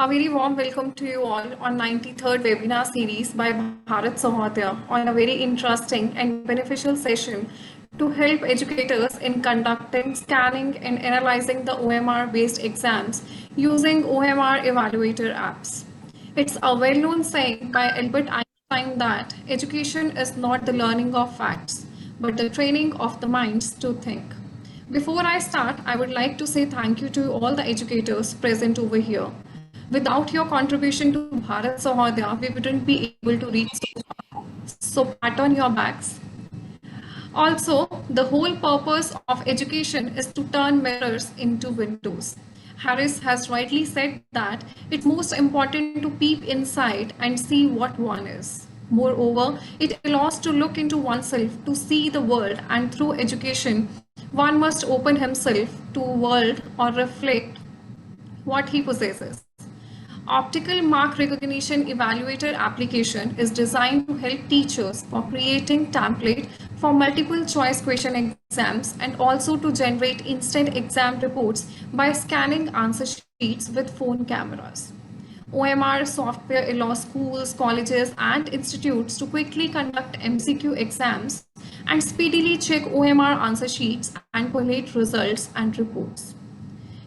A very warm welcome to you all on 93rd webinar series by Bharat Sahodaya on a very interesting and beneficial session to help educators in conducting, scanning and analyzing the OMR based exams using OMR evaluator apps. It's a well-known saying by Albert Einstein that education is not the learning of facts, but the training of the minds to think. Before I start, I would like to say thank you to all the educators present over here. Without your contribution to Bharat Sahodaya, we wouldn't be able to reach so far. So pat on your backs. Also, the whole purpose of education is to turn mirrors into windows. Harris has rightly said that it's most important to peep inside and see what one is. Moreover, it allows to look into oneself to see the world, and through education, one must open himself to world or reflect what he possesses. Optical Mark Recognition Evaluator application is designed to help teachers for creating template for multiple choice question exams and also to generate instant exam reports by scanning answer sheets with phone cameras. OMR software allows schools, colleges, and institutes to quickly conduct MCQ exams and speedily check OMR answer sheets and collate results and reports.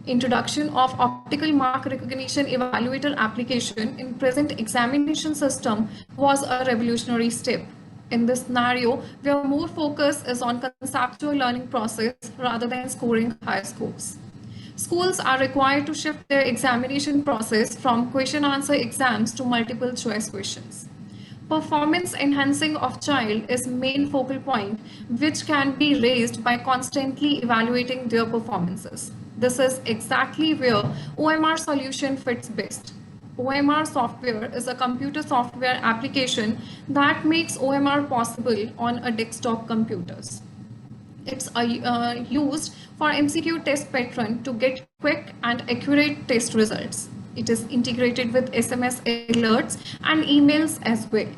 Introduction of optical mark recognition evaluator application in present examination system was a revolutionary step. In this scenario, where more focus is on conceptual learning process rather than scoring high scores. Schools are required to shift their examination process from question answer exams to multiple choice questions. Performance enhancing of child is main focal point which can be raised by constantly evaluating their performances. This is exactly where OMR solution fits best. OMR software is a computer software application that makes OMR possible on a desktop computers. It's used for MCQ test pattern to get quick and accurate test results. It is integrated with SMS alerts and emails as well.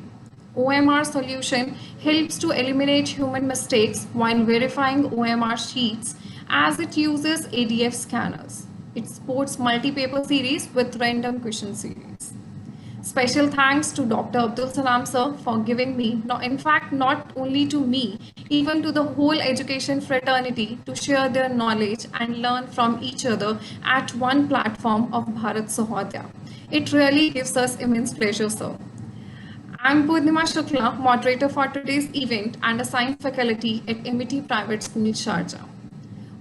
OMR solution helps to eliminate human mistakes while verifying OMR sheets as it uses ADF scanners. It supports multi-paper series with random question series. Special thanks to Dr. Abdul Salam sir for giving me, in fact, not only to me, even to the whole education fraternity to share their knowledge and learn from each other at one platform of Bharat Sahodaya. It really gives us immense pleasure, sir. I'm Purnima Shukla, moderator for today's event and assigned faculty at MIT Private School, Sharjah.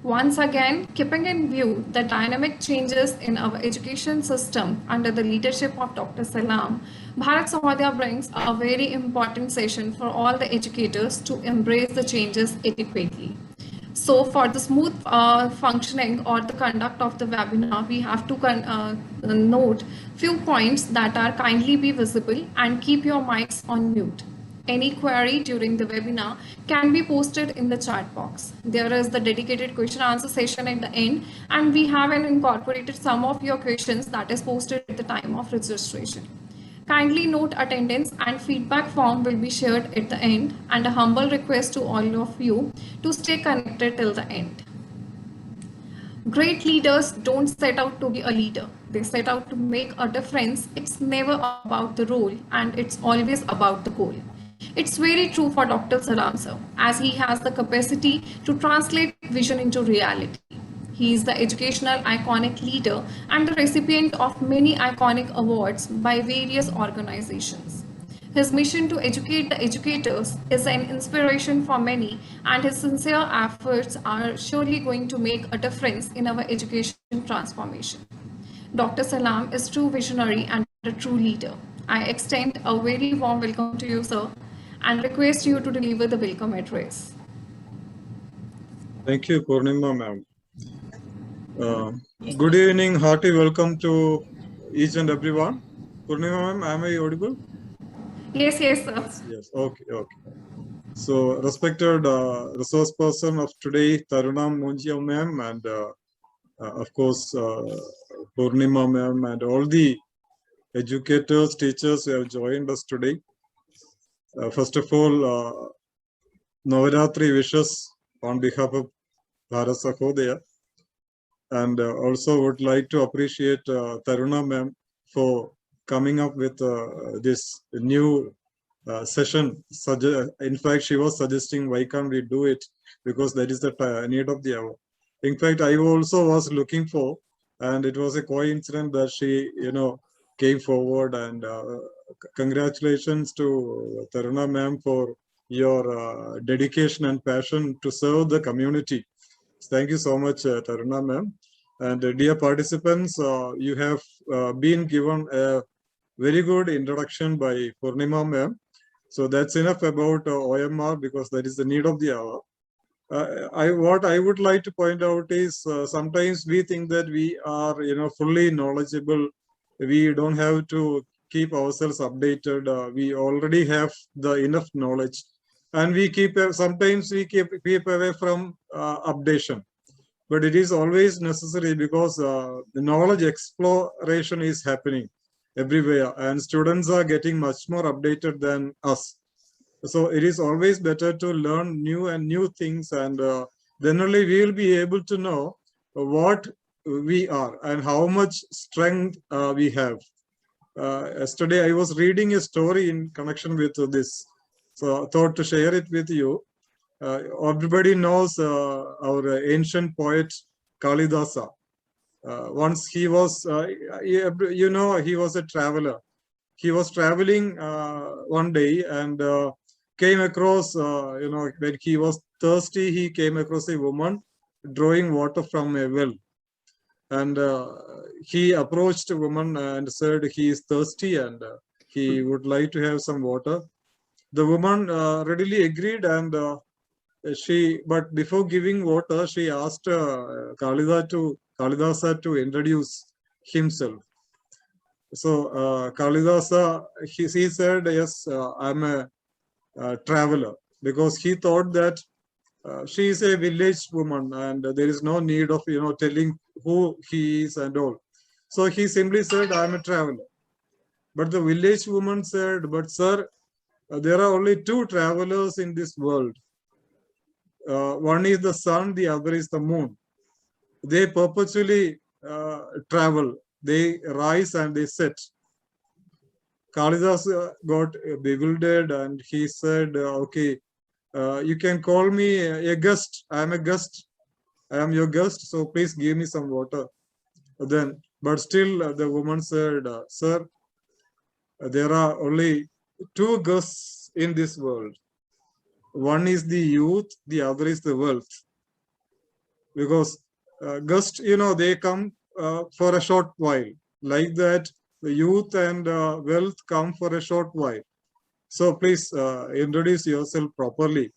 Once again, keeping in view the dynamic changes in our education system under the leadership of Dr. Salam, Bharat Sahodaya brings a very important session for all the educators to embrace the changes adequately. So for the smooth functioning or the conduct of the webinar, we have to note few points that are kindly be visible and keep your mics on mute. Any query during the webinar can be posted in the chat box. There is the dedicated question answer session at the end, and we have incorporated some of your questions that is posted at the time of registration. Kindly note attendance and feedback form will be shared at the end, and a humble request to all of you to stay connected till the end. Great leaders don't set out to be a leader. They set out to make a difference. It's never about the role and it's always about the goal. It's very true for Dr. Salam sir, as he has the capacity to translate vision into reality. He is the educational iconic leader and the recipient of many iconic awards by various organizations. His mission to educate the educators is an inspiration for many, and his sincere efforts are surely going to make a difference in our education transformation. Dr. Salam is true visionary and a true leader. I extend a very warm welcome to you, sir, and request you to deliver the welcome address. Thank you, Purnima ma'am. Good evening, hearty welcome to each and everyone. Purnima ma'am, am I audible? Yes, sir. Yes, okay. So, respected resource person of today, Taruna Munjia ma'am, and of course, Purnima ma'am, and all the educators, teachers who have joined us today. First of all, Navaratri wishes on behalf of Bharat Sahodaya. And also would like to appreciate Taruna ma'am for coming up with this new session. In fact, she was suggesting, why can't we do it? Because that is the need of the hour. In fact, I also was looking for, and it was a coincidence that she, came forward. And congratulations to Taruna ma'am for your dedication and passion to serve the community. Thank you so much, Taruna ma'am. And dear participants, you have been given a very good introduction by Purnima ma'am. So that's enough about OMR, because that is the need of the hour. What I would like to point out is sometimes we think that we are, fully knowledgeable. We don't have to keep ourselves updated. We already have the enough knowledge, and we sometimes we keep away from updation. But it is always necessary, because the knowledge exploration is happening everywhere, and students are getting much more updated than us. So it is always better to learn new things, and then only we will be able to know what we are and how much strength we have. Yesterday I was reading a story in connection with this, so I thought to share it with you. Everybody knows our ancient poet Kalidasa. Once he was, he was a traveler. He was traveling one day and came across, when he was thirsty, he came across a woman drawing water from a well. And he approached a woman and said he is thirsty and he would like to have some water. The woman readily agreed, and but before giving water, she asked Kalidasa to introduce himself. So Kalidasa, he said, yes, I'm a traveler, because he thought that she is a village woman and there is no need of, telling who he is and all. So he simply said, I'm a traveler. But the village woman said, but sir, there are only two travelers in this world. One is the sun, the other is the moon. They perpetually travel. They rise and they set. Kalidas got bewildered and he said, okay, you can call me a guest. I am a guest. I am your guest. So please give me some water. But still the woman said, sir, there are only two guests in this world. One is the youth, the other is the wealth. Because guests, they come for a short while. Like that, the youth and wealth come for a short while. So please introduce yourself properly.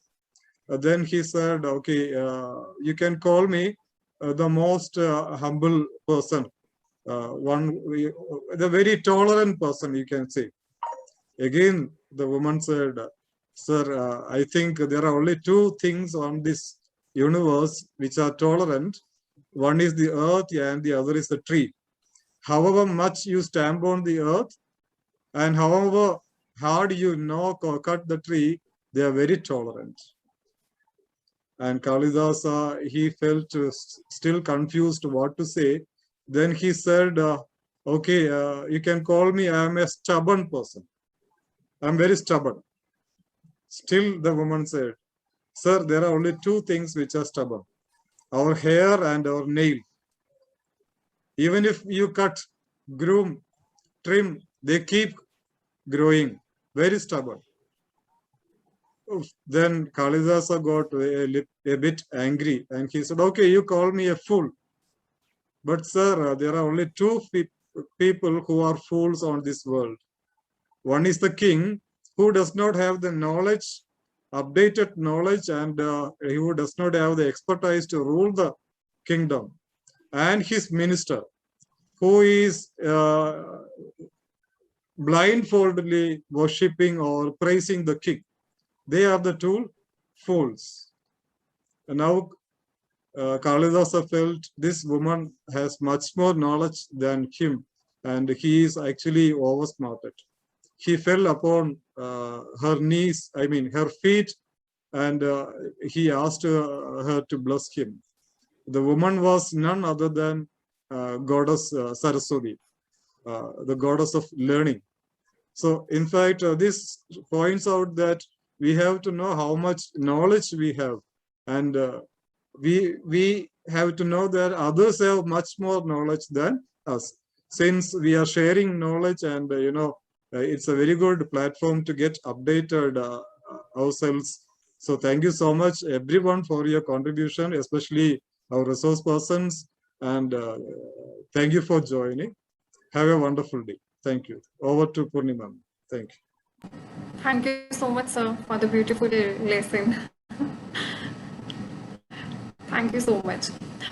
Then he said, okay, you can call me the most humble person. The very tolerant person, you can say. Again, the woman said, sir, I think there are only two things on this universe which are tolerant. One is the earth and the other is the tree. However much you stamp on the earth and however hard you knock or cut the tree, they are very tolerant. And Kalidasa, he felt still confused what to say. Then he said, okay, you can call me, I am a stubborn person. I'm very stubborn. Still the woman said, sir, there are only two things which are stubborn. Our hair and our nail. Even if you cut, groom, trim, they keep growing. Very stubborn. Then Kalidasa got a bit angry and he said, okay, you call me a fool. But sir, there are only two people who are fools on this world. One is the king, who does not have the knowledge, updated knowledge, and who does not have the expertise to rule the kingdom. And his minister, who is blindfoldedly worshipping or praising the king. They are the two fools. And now Kalidasa felt this woman has much more knowledge than him, and he is actually oversmarted. He fell upon her knees, her feet, and he asked her to bless him. The woman was none other than goddess Saraswati. the goddess of learning. So in fact, this points out that we have to know how much knowledge we have, and we have to know that others have much more knowledge than us. Since we are sharing knowledge, and it's a very good platform to get updated ourselves. So thank you so much, everyone, for your contribution, especially our resource persons, and thank you for joining. Have a wonderful day. Thank you. Over to Purnima. Thank you. Thank you so much, sir, for the beautiful lesson. Thank you so much.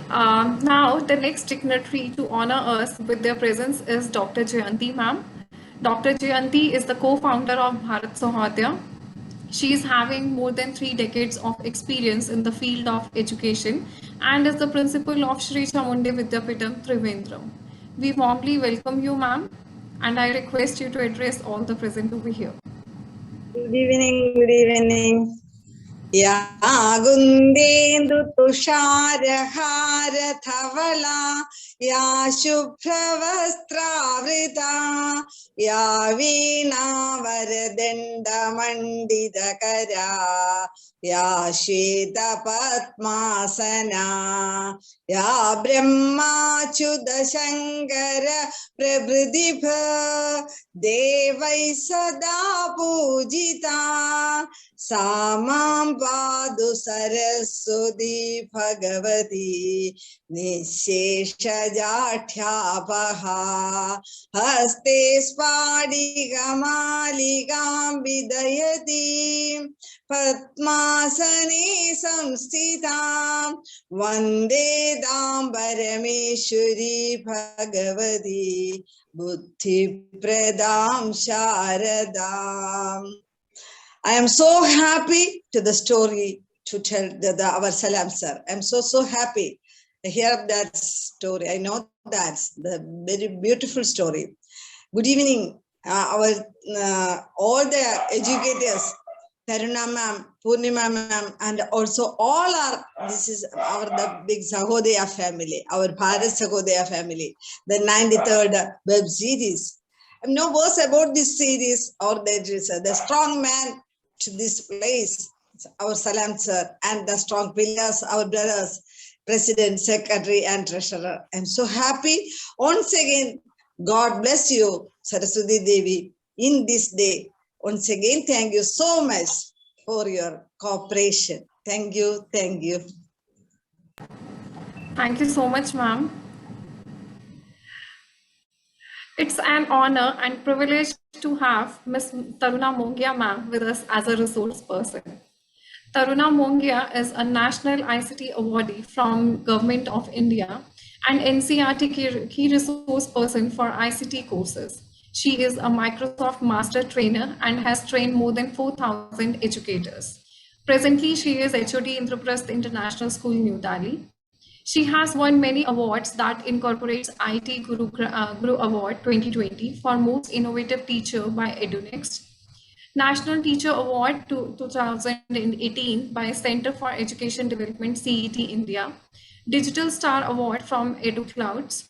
Now, the next dignitary to honor us with their presence is Dr. Jayanti ma'am. Dr. Jayanti is the co-founder of Bharat Sahodaya. She is having more than 3 decades of experience in the field of education and is the principal of Sri Chamundi Vidyapeetham, Trivandrum. We warmly welcome you, ma'am, and I request you to address all the present over here. Good evening, good evening. Ya gundendu tusharahara thavala, ya shubhravastra ya veena varadanda mandidakara, ya sheta padmasana, ya brahmachuda shankara prabhridibha, devai sada pujita, samam padu saraswati bhagavati nishesha jathyapaha, haste spadikamalikaam vidayati, padmasane samsthitam, vande dam parameshwari bhagavati buddhi pradam sharadam. I am so happy to the story to tell our Salam sir. I'm so happy to hear that story. I know that's the very beautiful story. Good evening, all the educators, Taruna ma'am, Purnima ma'am, and also all this is the big Sahodaya family, our Bharat Sahodaya family, the 93rd web series. I have no words about this series or the strong man to this place, our Salam sir, and the strong pillars, our brothers, President, Secretary, and Treasurer. I'm so happy. Once again, God bless you, Saraswati Devi, in this day. Once again, thank you so much for your cooperation. Thank you, thank you. Thank you so much, ma'am. It's an honor and privilege to have Ms. Taruna Mongia ma'am with us as a resource person. Taruna Mongia is a national ICT awardee from Government of India and NCERT key resource person for ICT courses. She is a Microsoft Master Trainer and has trained more than 4,000 educators. Presently, she is HOD Indraprasth International School, New Delhi. She has won many awards that incorporates IT Guru Award 2020 for Most Innovative Teacher by EduNext, National Teacher Award 2018 by Center for Education Development CET India, Digital Star Award from EduClouds,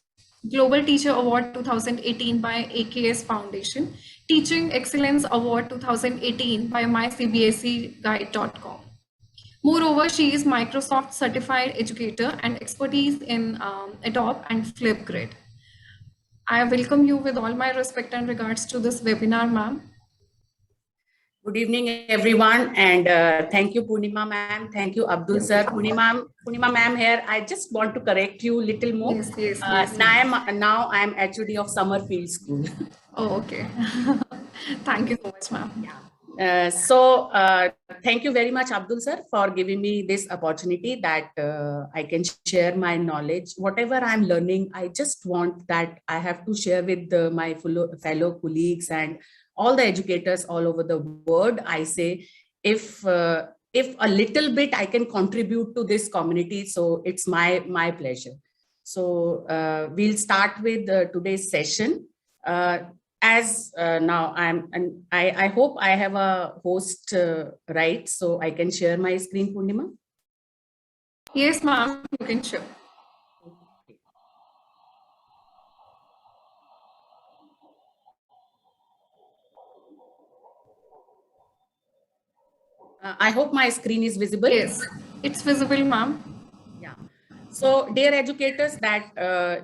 Global Teacher Award 2018 by AKS Foundation, Teaching Excellence Award 2018 by mycbseguide.com. Moreover, she is Microsoft Certified Educator and expertise in Adobe and Flipgrid. I welcome you with all my respect and regards to this webinar, ma'am. Good evening, everyone, and thank you, Purnima ma'am. Thank you, Abdul sir. Purnima ma'am here. I just want to correct you a little more. Yes. Now I'm HOD of Summerfield School. Oh, okay. Thank you so much, ma'am. Yeah. Thank you very much, Abdul sir, for giving me this opportunity that I can share my knowledge. Whatever I'm learning, I just want that I have to share with my fellow colleagues and all the educators all over the world. I say, if a little bit I can contribute to this community, so it's my pleasure. So we'll start with today's session. Now I hope I have a host right, so I can share my screen, Purnima. Yes, ma'am, you can share. I hope my screen is visible. Yes, it's visible, ma'am. Yeah. So, dear educators, that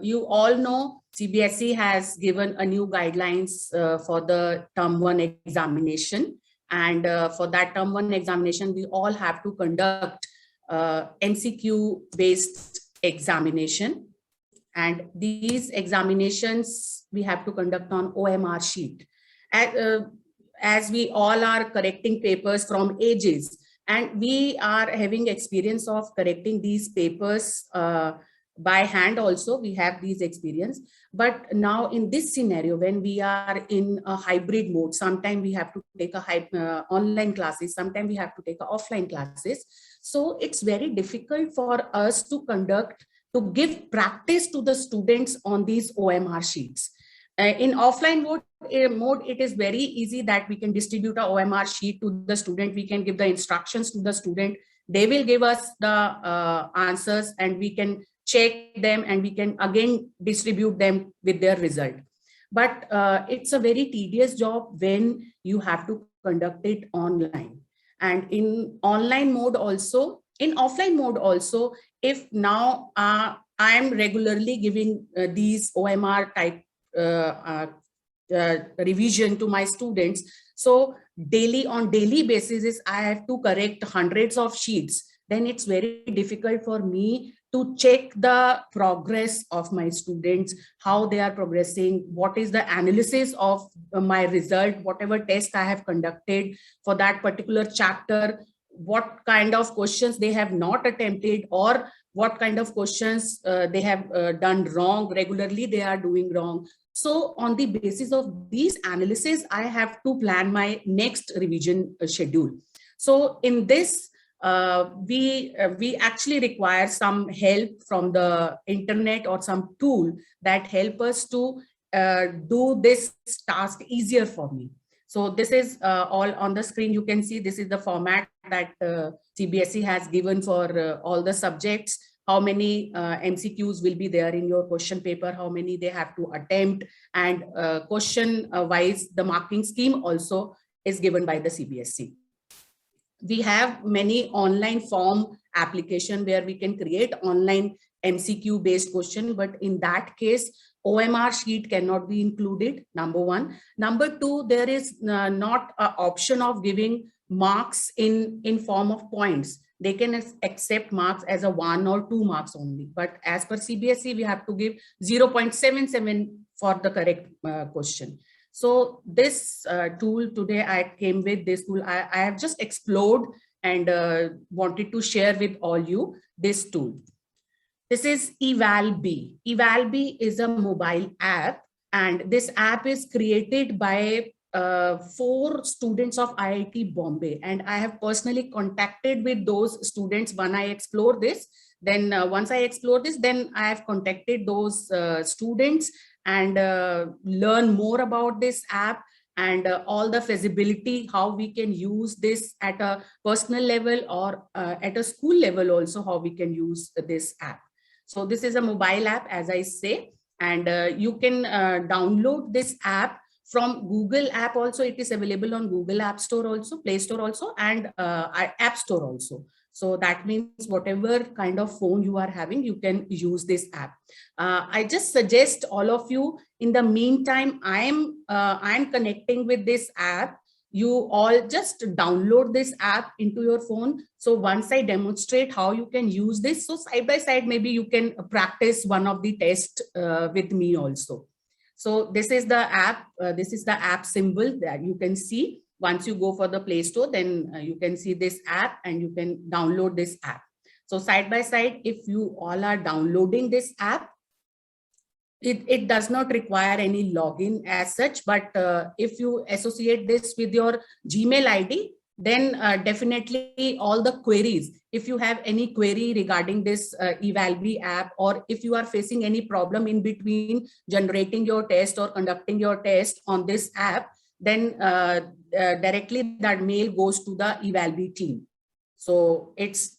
you all know, CBSE has given a new guidelines for the term 1 examination. And for that term 1 examination, we all have to conduct MCQ based examination. And these examinations we have to conduct on OMR sheet. As we all are correcting papers from ages, and we are having experience of correcting these papers by hand also, we have these experience. But now in this scenario, when we are in a hybrid mode, sometimes we have to take online classes, sometimes we have to take offline classes. So it's very difficult for us to give practice to the students on these OMR sheets. In offline mode, it is very easy that we can distribute a OMR sheet to the student. We can give the instructions to the student. They will give us the answers and we can check them and we can again distribute them with their result. But it's a very tedious job when you have to conduct it online. And in online mode also, in offline mode also, if now I am regularly giving these OMR type revision to my students, so on daily basis I have to correct hundreds of sheets, then it's very difficult for me to check the progress of my students, how they are progressing, what is the analysis of my result, whatever test I have conducted for that particular chapter, what kind of questions they have not attempted, or what kind of questions they have done wrong, regularly they are doing wrong. So on the basis of these analysis, I have to plan my next revision schedule. So in this, we actually require some help from the internet or some tool that help us to do this task easier for me. So this is all on the screen. You can see this is the format that CBSE has given for all the subjects. How many MCQs will be there in your question paper, how many they have to attempt, and question wise, the marking scheme also is given by the CBSE. We have many online form application where we can create online MCQ based question, but in that case, OMR sheet cannot be included, number one. Number two, there is not an option of giving marks in form of points. They can accept marks as a 1 or 2 marks only. But as per CBSE, we have to give 0.77 for the correct question. So this tool today, I came with this tool. I have just explored and wanted to share with all you this tool. This is EvalB. EvalB is a mobile app, and this app is created by 4 students of IIT Bombay, and I have personally contacted with those students when I explore this. Then once I explore this, then I have contacted those students and learn more about this app and all the feasibility, how we can use this at a personal level or at a school level also, how we can use this app. So this is a mobile app, as I say, and you can download this app from Google app also. It is available on Google App Store also, Play Store also, and App Store also. So that means whatever kind of phone you are having, you can use this app. I just suggest all of you, in the meantime, I'm connecting with this app. You all just download this app into your phone. So once I demonstrate how you can use this, so side by side, maybe you can practice one of the tests with me also. So this is the app. This is the app symbol that you can see. Once you go for the Play Store, then you can see this app and you can download this app. So side by side, if you all are downloading this app, it does not require any login as such, but if you associate this with your Gmail ID, then definitely all the queries, if you have any query regarding this EvalB app, or if you are facing any problem in between generating your test or conducting your test on this app, then directly that mail goes to the EvalB team. So it's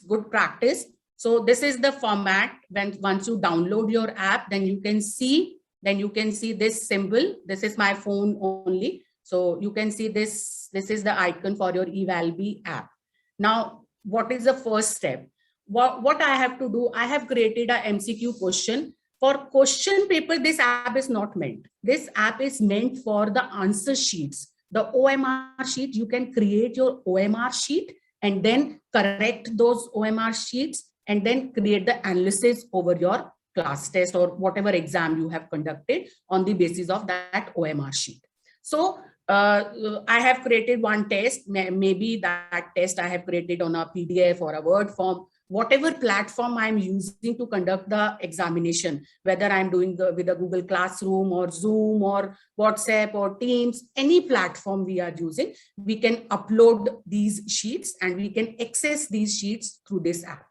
good practice. So this is the format. Once you download your app, then you can see this symbol. This is my phone only. So you can see this is the icon for your Evalbi app. Now, what is the first step? What I have to do, I have created a MCQ question. For question paper, this app is not meant. This app is meant for the answer sheets. The OMR sheet, you can create your OMR sheet and then correct those OMR sheets and then create the analysis over your class test or whatever exam you have conducted on the basis of that OMR sheet. So I have created one test. Maybe that test I have created on a PDF or a Word form, whatever platform I'm using to conduct the examination, whether I'm doing with a Google Classroom or Zoom or WhatsApp or Teams, any platform we are using, we can upload these sheets and we can access these sheets through this app.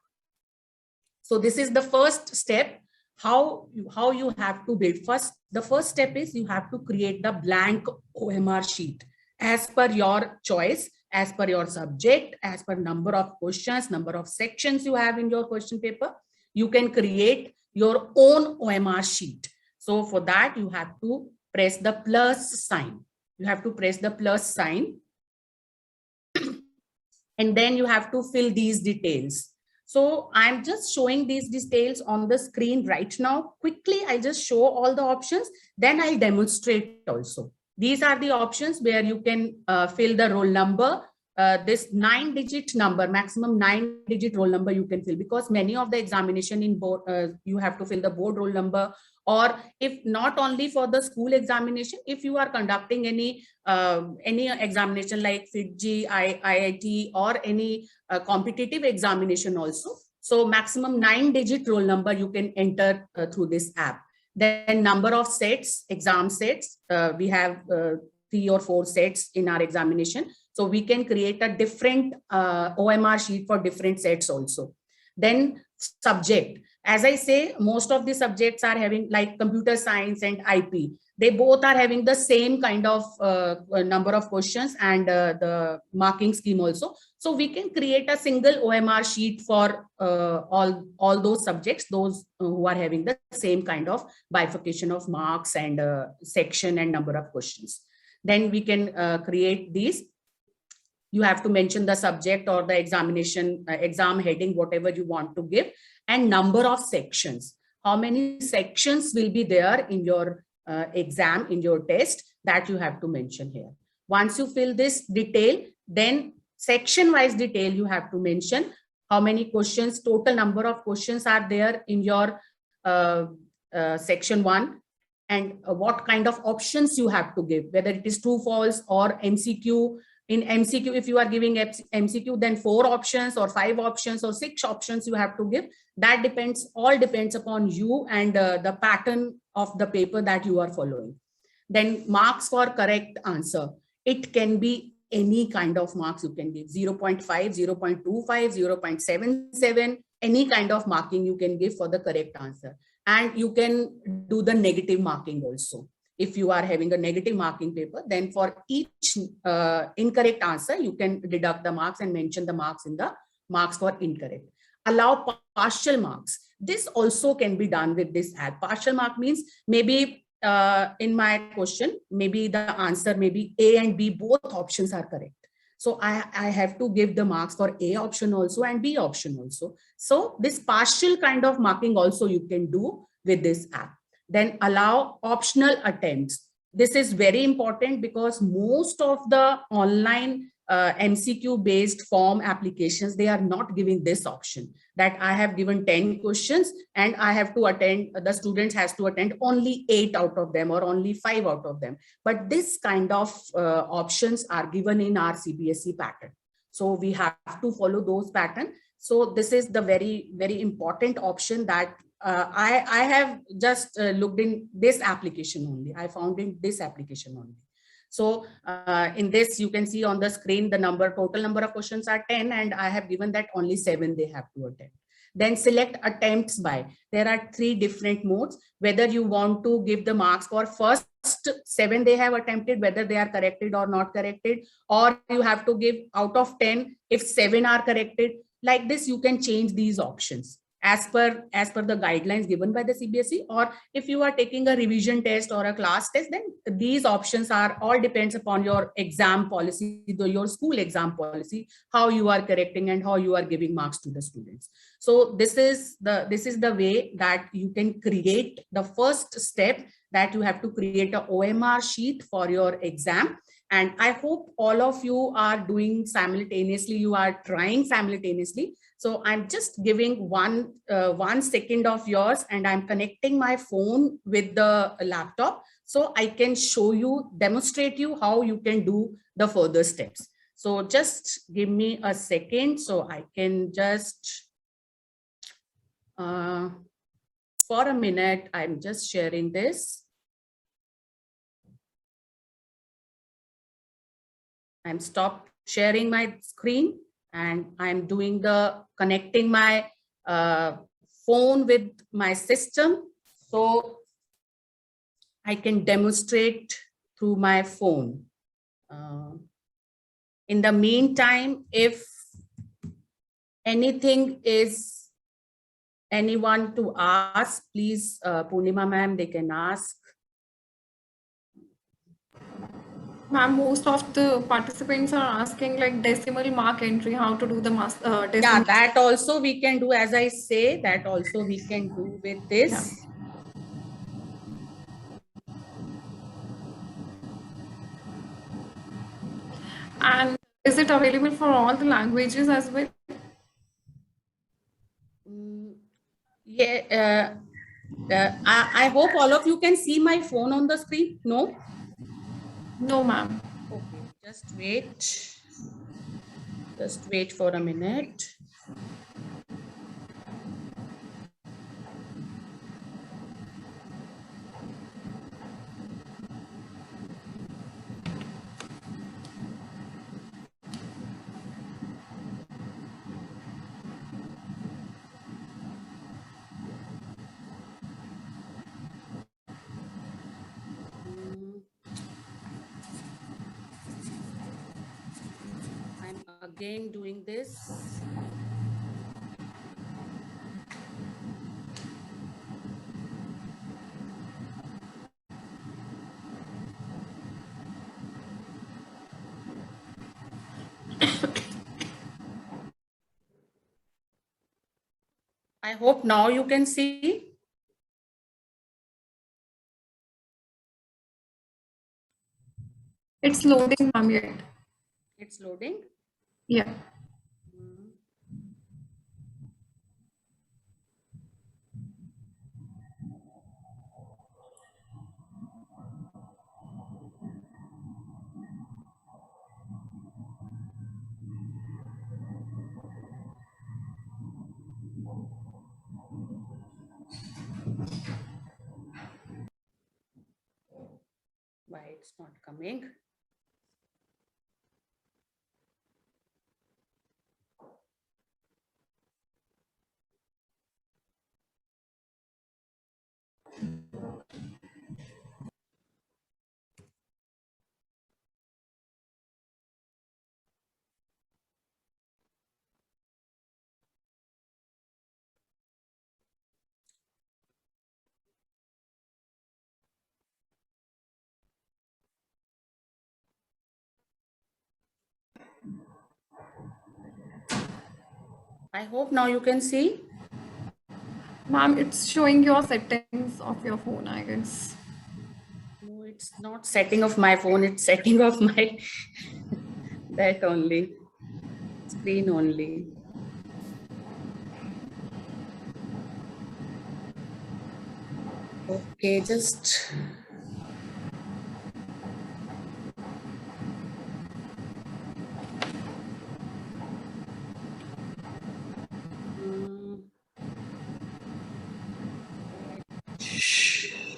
So this is the first step, how you have to build. The first step is you have to create the blank OMR sheet as per your choice, as per your subject, as per number of questions, number of sections you have in your question paper. You can create your own OMR sheet. So for that, you have to press the plus sign. You have to press the plus sign. And then you have to fill these details. So I'm just showing these details on the screen right now. Quickly, I just show all the options. Then I'll demonstrate also. These are the options where you can fill the roll number. This 9-digit number, maximum 9-digit roll number you can fill, because many of the examination in board, you have to fill the board roll number, or if not only for the school examination, if you are conducting any examination like FITGI, IIT or any competitive examination also. So maximum 9-digit roll number you can enter through this app. Then number of sets, exam sets, we have 3 or 4 sets in our examination. So we can create a different OMR sheet for different sets also. Then subject, as I say, most of the subjects are having, like computer science and IP, they both are having the same kind of number of questions and the marking scheme also. So we can create a single OMR sheet for all those subjects, those who are having the same kind of bifurcation of marks and section and number of questions. Then we can create these. You have to mention the subject or the examination, exam heading, whatever you want to give, and number of sections. How many sections will be there in your exam, in your test, that you have to mention here. Once you fill this detail, then section-wise detail you have to mention. How many questions, total number of questions are there in your section 1, and what kind of options you have to give, whether it is true, false or MCQ. In MCQ, if you are giving MCQ, then 4 options or 5 options or 6 options you have to give. That depends, all depends upon you and the pattern of the paper that you are following. Then marks for correct answer. It can be any kind of marks you can give, 0.5, 0.25, 0.77, any kind of marking you can give for the correct answer. And you can do the negative marking also. If you are having a negative marking paper, then for each incorrect answer, you can deduct the marks and mention the marks in the marks for incorrect. Allow partial marks. This also can be done with this app. Partial mark means maybe in my question, maybe the answer, maybe A and B, both options are correct. So I have to give the marks for A option also and B option also. So this partial kind of marking also you can do with this app. Then allow optional attempts. This is very important because most of the online MCQ based form applications, they are not giving this option, that I have given 10 questions and I have to attend, the students has to attend only 8 out of them or only 5 out of them. But this kind of options are given in our CBSE pattern. So we have to follow those patterns. So this is the very, very important option that I have just looked in this application only. I found in this application only. So in this, you can see on the screen, the total number of questions are 10, and I have given that only 7 they have to attempt. Then select attempts by. There are 3 different modes, whether you want to give the marks for first 7 they have attempted, whether they are corrected or not corrected, or you have to give out of 10 if 7 are corrected. Like this, you can change these options. as per the guidelines given by the CBSE, or if you are taking a revision test or a class test, then these options are all depends upon your exam policy, your school exam policy, how you are correcting and how you are giving marks to the students. So this is the way that you can create the first step, that you have to create a OMR sheet for your exam. And I hope all of you are doing simultaneously, you are trying simultaneously. So I'm just giving 1 second of yours, and I'm connecting my phone with the laptop so I can show you, demonstrate you how you can do the further steps. So just give me a second so I can just, for a minute, I'm just sharing this. I'm stopped sharing my screen, and I'm doing the connecting my phone with my system so I can demonstrate through my phone. In the meantime, if anything is anyone to ask, please, Purnima ma'am, they can ask. Ma'am, most of the participants are asking like decimal mark entry, how to do the decimal. Yeah, that also we can do, as I say, that also we can do with this. And is it available for all the languages as well? Yeah, I hope all of you can see my phone on the screen. No? No, ma'am. Okay, just wait. Just wait for a minute. I'm again doing this. I hope now you can see. It's loading, ma'am, yet. It's loading. Yeah. Why it's not coming? I hope now you can see. Ma'am, it's showing your settings of your phone, I guess. No, it's not setting of my phone, it's setting of my that only, screen only. Okay, just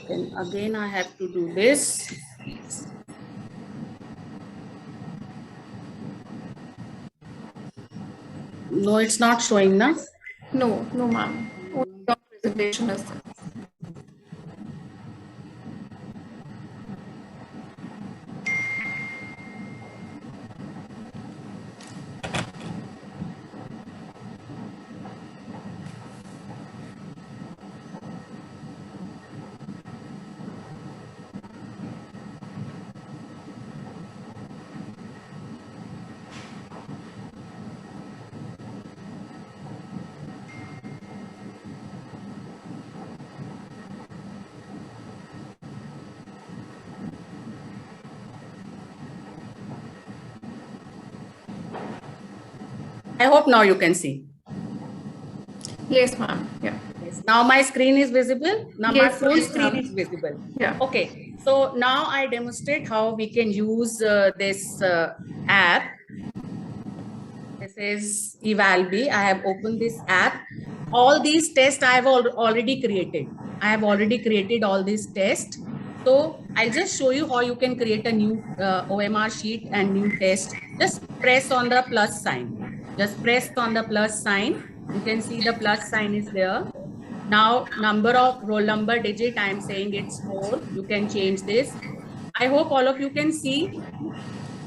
then again I have to do this. No, it's not showing now. No, no, ma'am. Only your presentation is there. I hope now you can see. Yes, ma'am. Yeah. Yes. Now my screen is visible. Now my Yes, full yes, screen ma'am. is visible. Yeah. Okay. So now I demonstrate how we can use this app. This is Evalbi. I have opened this app. All these tests I have already created. I have already created all these tests. So I'll just show you how you can create a new OMR sheet and new test. Just press on the plus sign. Just press on the plus sign. You can see the plus sign is there. Now, number of roll number digit, I am saying it's 4. You can change this. I hope all of you can see.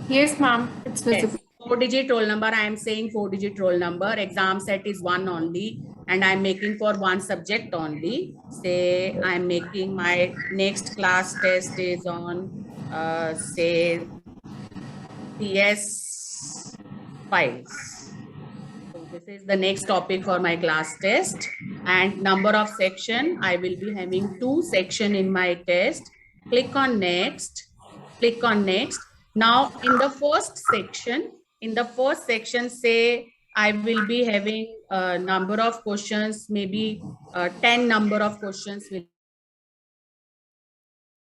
Yes, ma'am. It's visible. Yes, 4-digit roll number. I am saying 4-digit roll number. Exam set is 1 only, and I'm making for 1 subject only. Say I'm making my next class test is on, say, PS files. So this is the next topic for my class test. And number of section, I will be having 2 section in my test. Click on next. Click on next. Now in the first section, say I will be having a number of questions, maybe 10 number of questions with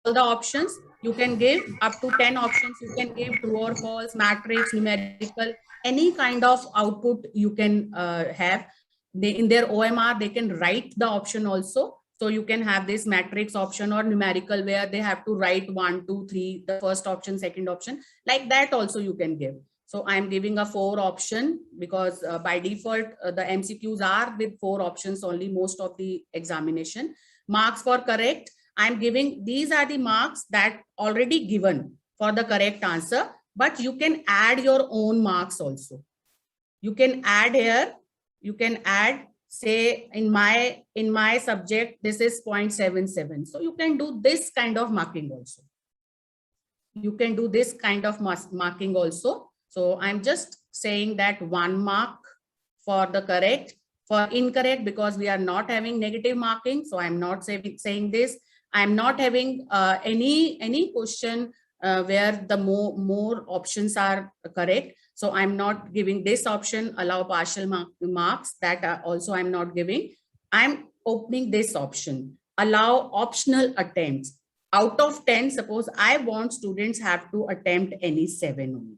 all the options. You can give up to 10 options. You can give true or false, matrix, numerical, any kind of output you can have. In their OMR, they can write the option also. So you can have this matrix option or numerical where they have to write 1, 2, 3, the first option, second option, like that also you can give. So I'm giving a 4 option because by default, the MCQs are with 4 options only most of the examination. Marks for correct. I'm giving, these are the marks that already given for the correct answer, but you can add your own marks also. You can add here, you can add, say in my subject, this is 0.77. So you can do this kind of marking also. You can do this kind of marking also. So I'm just saying that 1 mark for the correct, for incorrect, because we are not having negative marking. So I'm not saying this. I'm not having any question where the more options are correct. So I'm not giving this option, allow partial marks, that also I'm not giving. I'm opening this option, allow optional attempts. Out of 10, suppose I want students have to attempt any 7 only.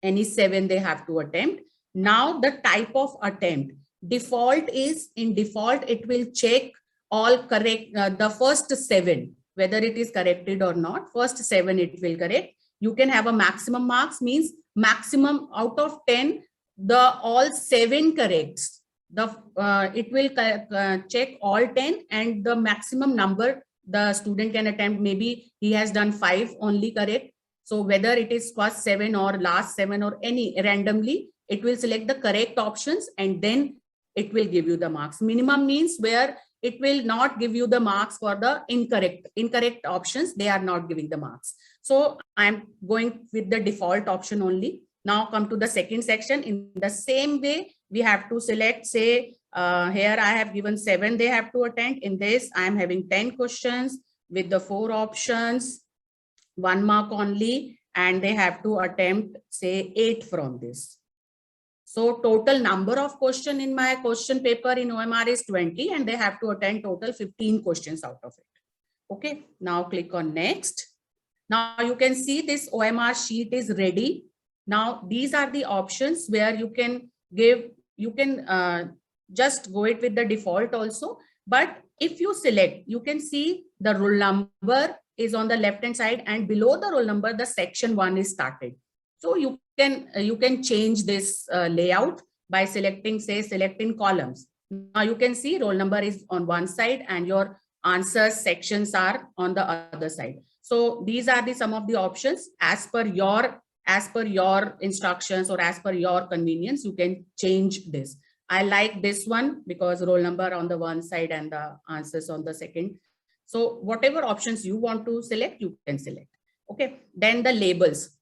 Any 7 they have to attempt. Now the type of attempt, default is, in default, it will check all correct, the first 7, whether it is corrected or not. First 7 it will correct. You can have a maximum marks, means maximum out of 10, the all 7 corrects. It will check all 10, and the maximum number the student can attempt, maybe he has done 5 only correct. So whether it is first 7 or last 7 or any randomly, it will select the correct options and then it will give you the marks. Minimum means where it will not give you the marks for the incorrect options. They are not giving the marks. So I'm going with the default option only. Now come to the second section. In the same way, we have to select, say, here I have given 7 they have to attend. In this, I am having 10 questions with the 4 options, 1 mark only, and they have to attempt, say, 8 from this. So total number of question in my question paper in OMR is 20, and they have to attend total 15 questions out of it. Okay, now click on next. Now you can see this OMR sheet is ready. Now these are the options where you can give, you can just go it with the default also. But if you select, you can see the roll number is on the left hand side, and below the roll number, the section 1 is started. So you can change this layout by selecting, say, select in columns. Now you can see roll number is on one side and your answers sections are on the other side. So these are the some of the options as per your instructions or as per your convenience. You can change this. I like this one because roll number on the one side and the answers on the second. So whatever options you want to select, you can select. Okay. Then the labels.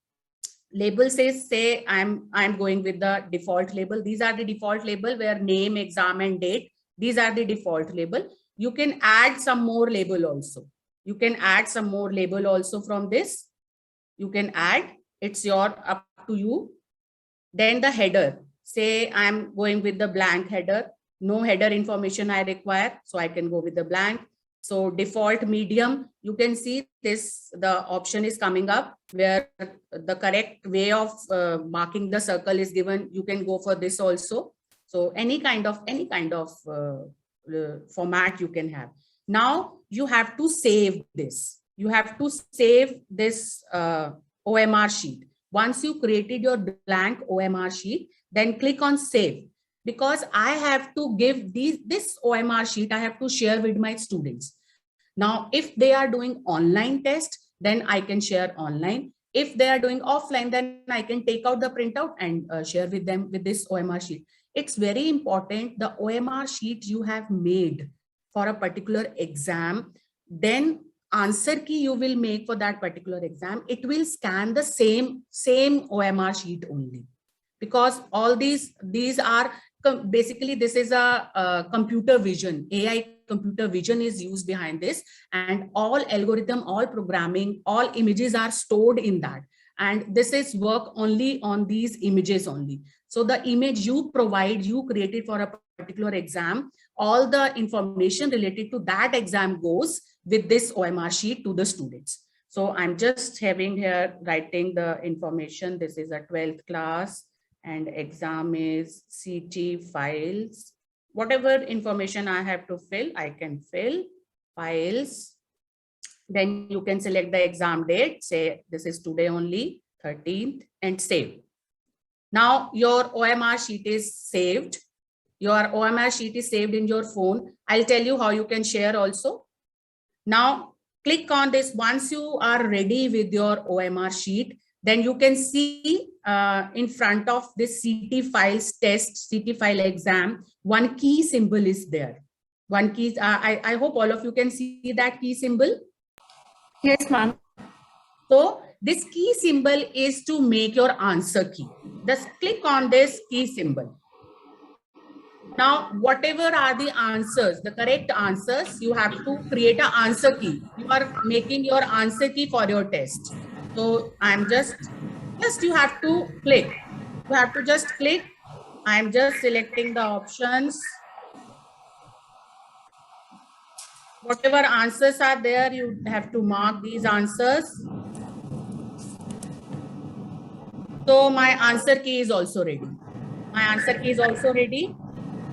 Label says, say I'm going with the default label. These are the default label where name, exam, and date. These are the default label. You can add some more label also. You can add some more label also from this. You can add. It's up to you. Then the header. Say I'm going with the blank header, no header information I require, so I can go with the blank. So default medium, you can see this, the option is coming up where the correct way of marking the circle is given. You can go for this also. So any kind of format you can have. Now you have to save this. You have to save this OMR sheet. Once you created your blank OMR sheet, then click on save. Because I have to give this OMR sheet, I have to share with my students. Now, if they are doing online test, then I can share online. If they are doing offline, then I can take out the printout and share with them with this OMR sheet. It's very important, the OMR sheet you have made for a particular exam, then answer key you will make for that particular exam, it will scan the same OMR sheet only. Because all these are basically, this is a computer vision, AI computer vision is used behind this, and all algorithm, all programming, all images are stored in that, and this is work only on these images only. So the image you provide, you created for a particular exam, all the information related to that exam goes with this OMR sheet to the students. So I'm just having here writing the information. This is a 12th class and exam is CT files. Whatever information I have to fill, I can fill files. Then you can select the exam date, say this is today only, 13th, and save. Now your OMR sheet is saved. Your OMR sheet is saved in your phone. I'll tell you how you can share also. Now click on this. Once you are ready with your OMR sheet, then you can see in front of this CT files test, CT file exam, one key symbol is there. One key, I hope all of you can see that key symbol. Yes, ma'am. So this key symbol is to make your answer key. Just click on this key symbol. Now, whatever are the answers, the correct answers, you have to create an answer key. You are making your answer key for your test. So I'm just you have to click. You have to just click. I'm just selecting the options. Whatever answers are there, you have to mark these answers. So my answer key is also ready. My answer key is also ready.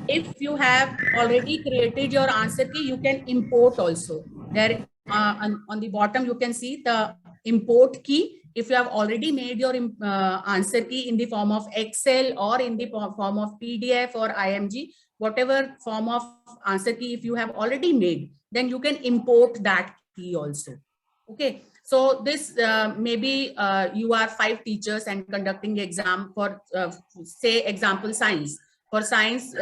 If you have already created your answer key, you can import also. There on the bottom, you can see the import key. If you have already made your answer key in the form of Excel or in the form of PDF or IMG, whatever form of answer key, if you have already made, then you can import that key also. Okay. So this maybe you are 5 teachers and conducting exam for say example science. For science,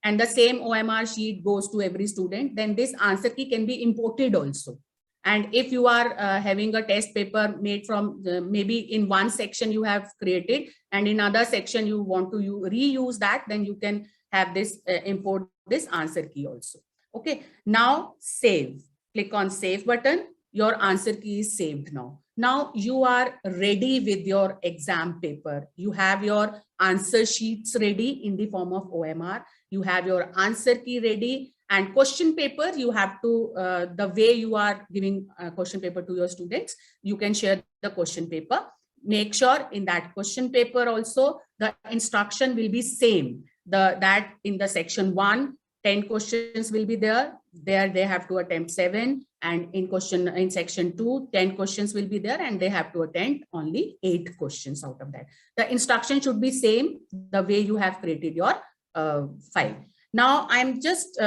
and the same OMR sheet goes to every student, then this answer key can be imported also. And if you are having a test paper made from maybe in one section you have created and in other section you want to reuse that, then you can have this import this answer key also. Okay, now save. Click on save button. Your answer key is saved now. Now you are ready with your exam paper. You have your answer sheets ready in the form of OMR. You have your answer key ready, and question paper, you have to, the way you are giving question paper to your students, you can share the question paper. Make sure in that question paper also, the instruction will be same. That in the section 1, 10 questions will be there. There they have to attempt 7, and in section 2, 10 questions will be there, and they have to attempt only 8 questions out of that. The instruction should be same the way you have created your file. Now I'm just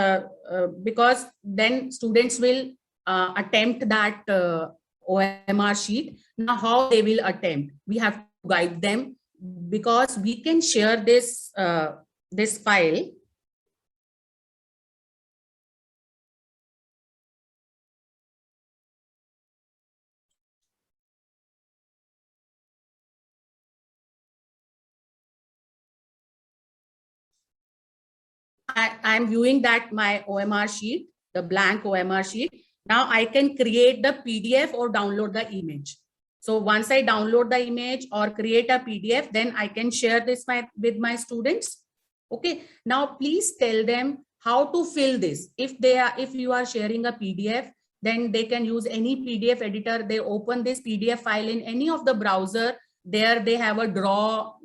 because then students will attempt that OMR sheet. Now how they will attempt, we have to guide them, because we can share this this file. I'm viewing that my OMR sheet, the blank OMR sheet. Now I can create the PDF or download the image. So once I download the image or create a PDF, then I can share this with my students. Okay. Now please tell them how to fill this. If you are sharing a PDF, then they can use any PDF editor. They open this PDF file in any of the browser. There they have a draw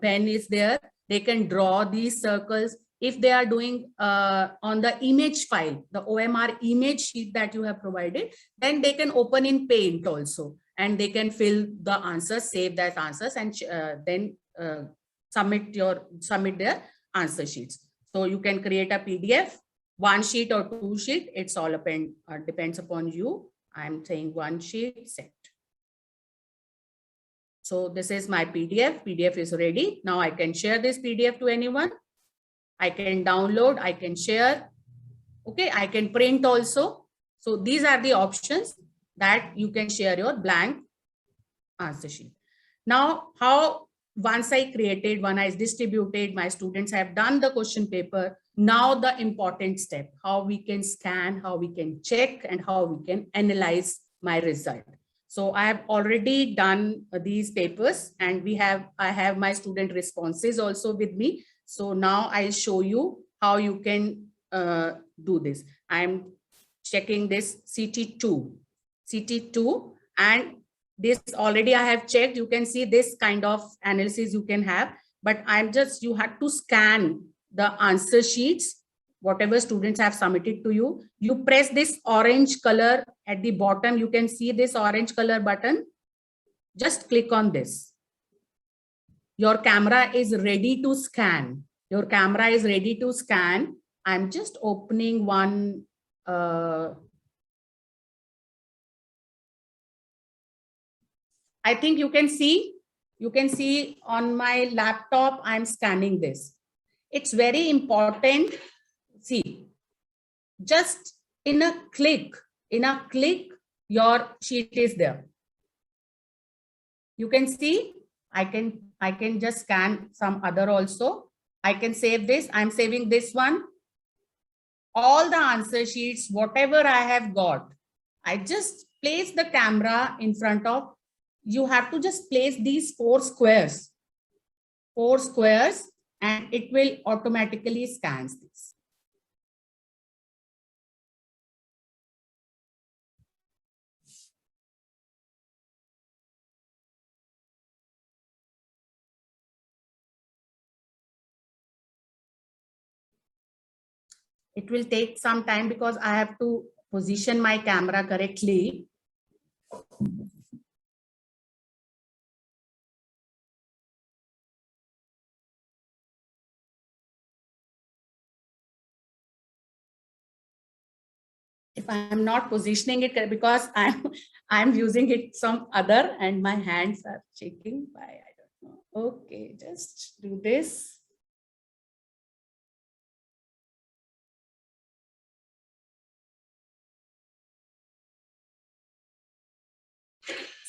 pen is there. They can draw these circles. If they are doing on the image file, the OMR image sheet that you have provided, then they can open in Paint also, and they can fill the answers, save that answers, and then submit their answer sheets. So you can create a PDF, 1 sheet or 2 sheet. It's all depends upon you. I'm saying 1 sheet, set. So this is my PDF. PDF is ready. Now I can share this PDF to anyone. I can download, I can share. Okay, I can print also. So these are the options that you can share your blank answer sheet. Now, once I distributed, my students have done the question paper. Now the important step, how we can scan, how we can check, and how we can analyze my result. So I have already done these papers, and I have my student responses also with me. So now I'll show you how you can do this. I'm checking this CT2, and this already I have checked. You can see this kind of analysis you can have, but you have to scan the answer sheets, whatever students have submitted to you. You press this orange color at the bottom. You can see this orange color button. Just click on this. Your camera is ready to scan. Your camera is ready to scan. I'm just opening one. I think you can see on my laptop, I'm scanning this. It's very important. See, just in a click, your sheet is there. You can see, I can just scan some other also. I can save this. I'm saving this one. All the answer sheets, whatever I have got, I just place the camera in front of. You have to just place these 4 squares, and it will automatically scan this. It will take some time because I have to position my camera correctly. If I'm not positioning it because I'm using it some other and my hands are shaking by, I don't know. Okay, just do this.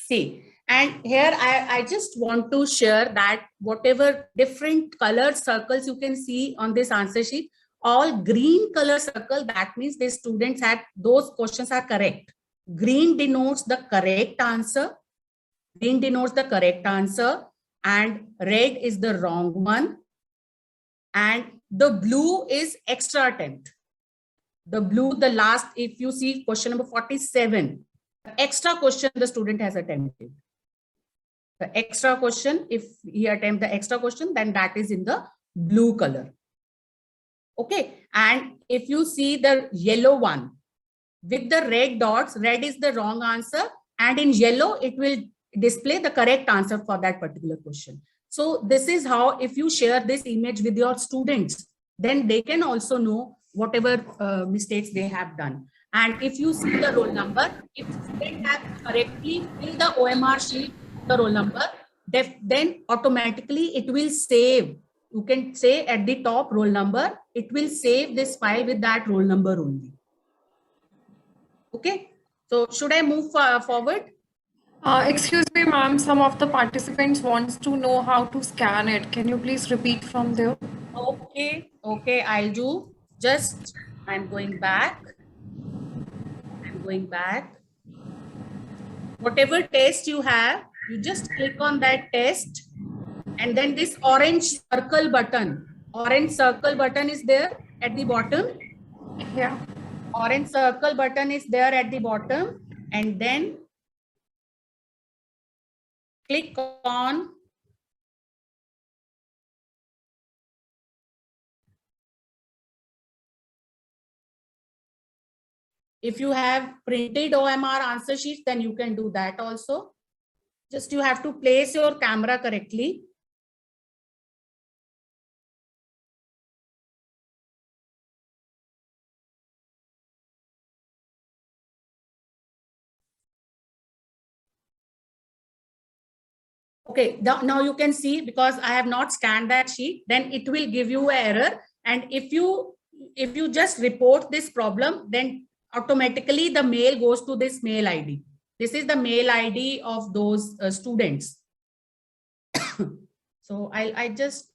See, and here I just want to share that whatever different colored circles you can see on this answer sheet, all green color circle, that means the students had those questions are correct. Green denotes the correct answer. Green denotes the correct answer, and red is the wrong one. And the blue is extra attempt. The blue, the last, if you see question number 47, the extra question the student has attempted. The extra question, if he attempt the extra question, then that is in the blue color. Okay, and if you see the yellow one with the red dots, red is the wrong answer, and in yellow it will display the correct answer for that particular question. So this is how, if you share this image with your students, then they can also know whatever mistakes they have done. And if you see the roll number, if students have correctly filled the OMR sheet, the roll number, then automatically it will save. You can say at the top roll number, it will save this file with that roll number only. Okay, so should I move forward? Excuse me, ma'am, some of the participants wants to know how to scan it. Can you please repeat from there? Okay, I'll do. Just, I'm going back. Whatever test you have, you just click on that test, and then this orange circle button is there at the bottom. Yeah. Orange circle button is there at the bottom, and then click on if you have printed OMR answer sheets, then you can do that also. Just you have to place your camera correctly. Okay, now you can see, because I have not scanned that sheet, then it will give you an error. And if you just report this problem, then automatically the mail goes to this mail ID. This is the mail ID of those students. So I just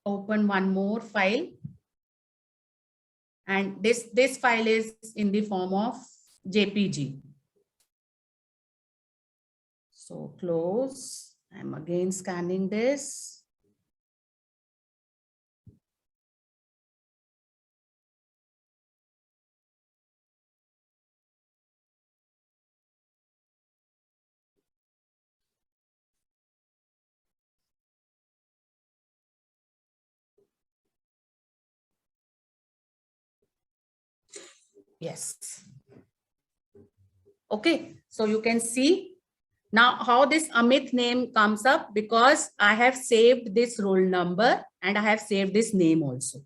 open one more file, and this file is in the form of JPG. So close. I'm again scanning this. Yes. Okay, so you can see now how this Amit name comes up, because I have saved this roll number and I have saved this name also.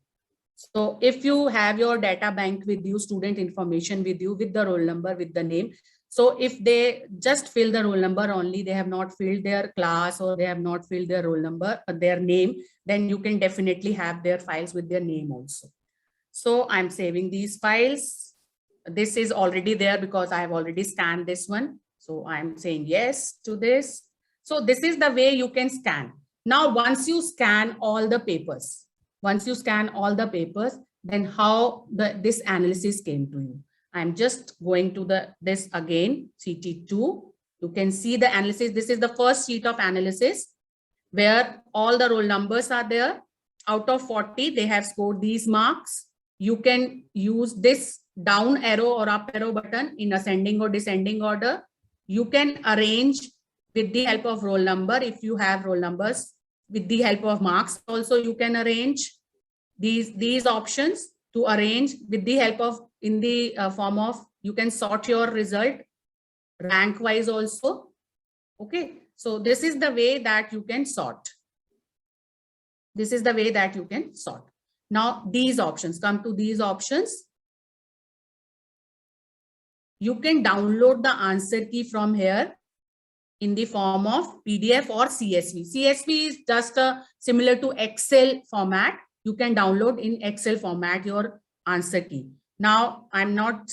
So if you have your data bank with you, student information with you, with the roll number, with the name. So if they just fill the roll number only, they have not filled their class, or they have not filled their roll number, their name, then you can definitely have their files with their name also. So I'm saving these files. This is already there because I have already scanned this one. So I'm saying yes to this. So this is the way you can scan. Now, once you scan all the papers, then how this analysis came to you. I'm just going to this again, CT2. You can see the analysis. This is the first sheet of analysis where all the roll numbers are there. Out of 40, they have scored these marks. You can use this down arrow or up arrow button in ascending or descending order. You can arrange with the help of roll number. If you have roll numbers, with the help of marks also, you can arrange these options to arrange with the help of, in the form of, you can sort your result rank wise also. Okay, so this is the way that you can sort. Now these options, come to these options. You can download the answer key from here in the form of PDF or CSV. CSV is just similar to Excel format. You can download in Excel format your answer key. Now, I'm not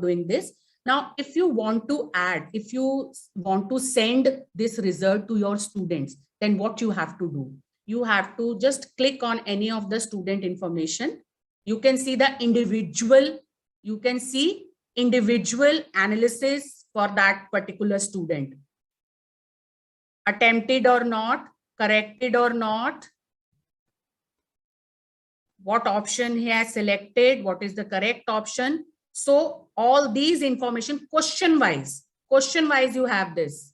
doing this. Now, if you want to add, if you want to send this result to your students, then what you have to do? You have to just click on any of the student information. You can see the individual, individual analysis for that particular student. Attempted or not, corrected or not, what option he has selected, what is the correct option. So all these information question wise you have this.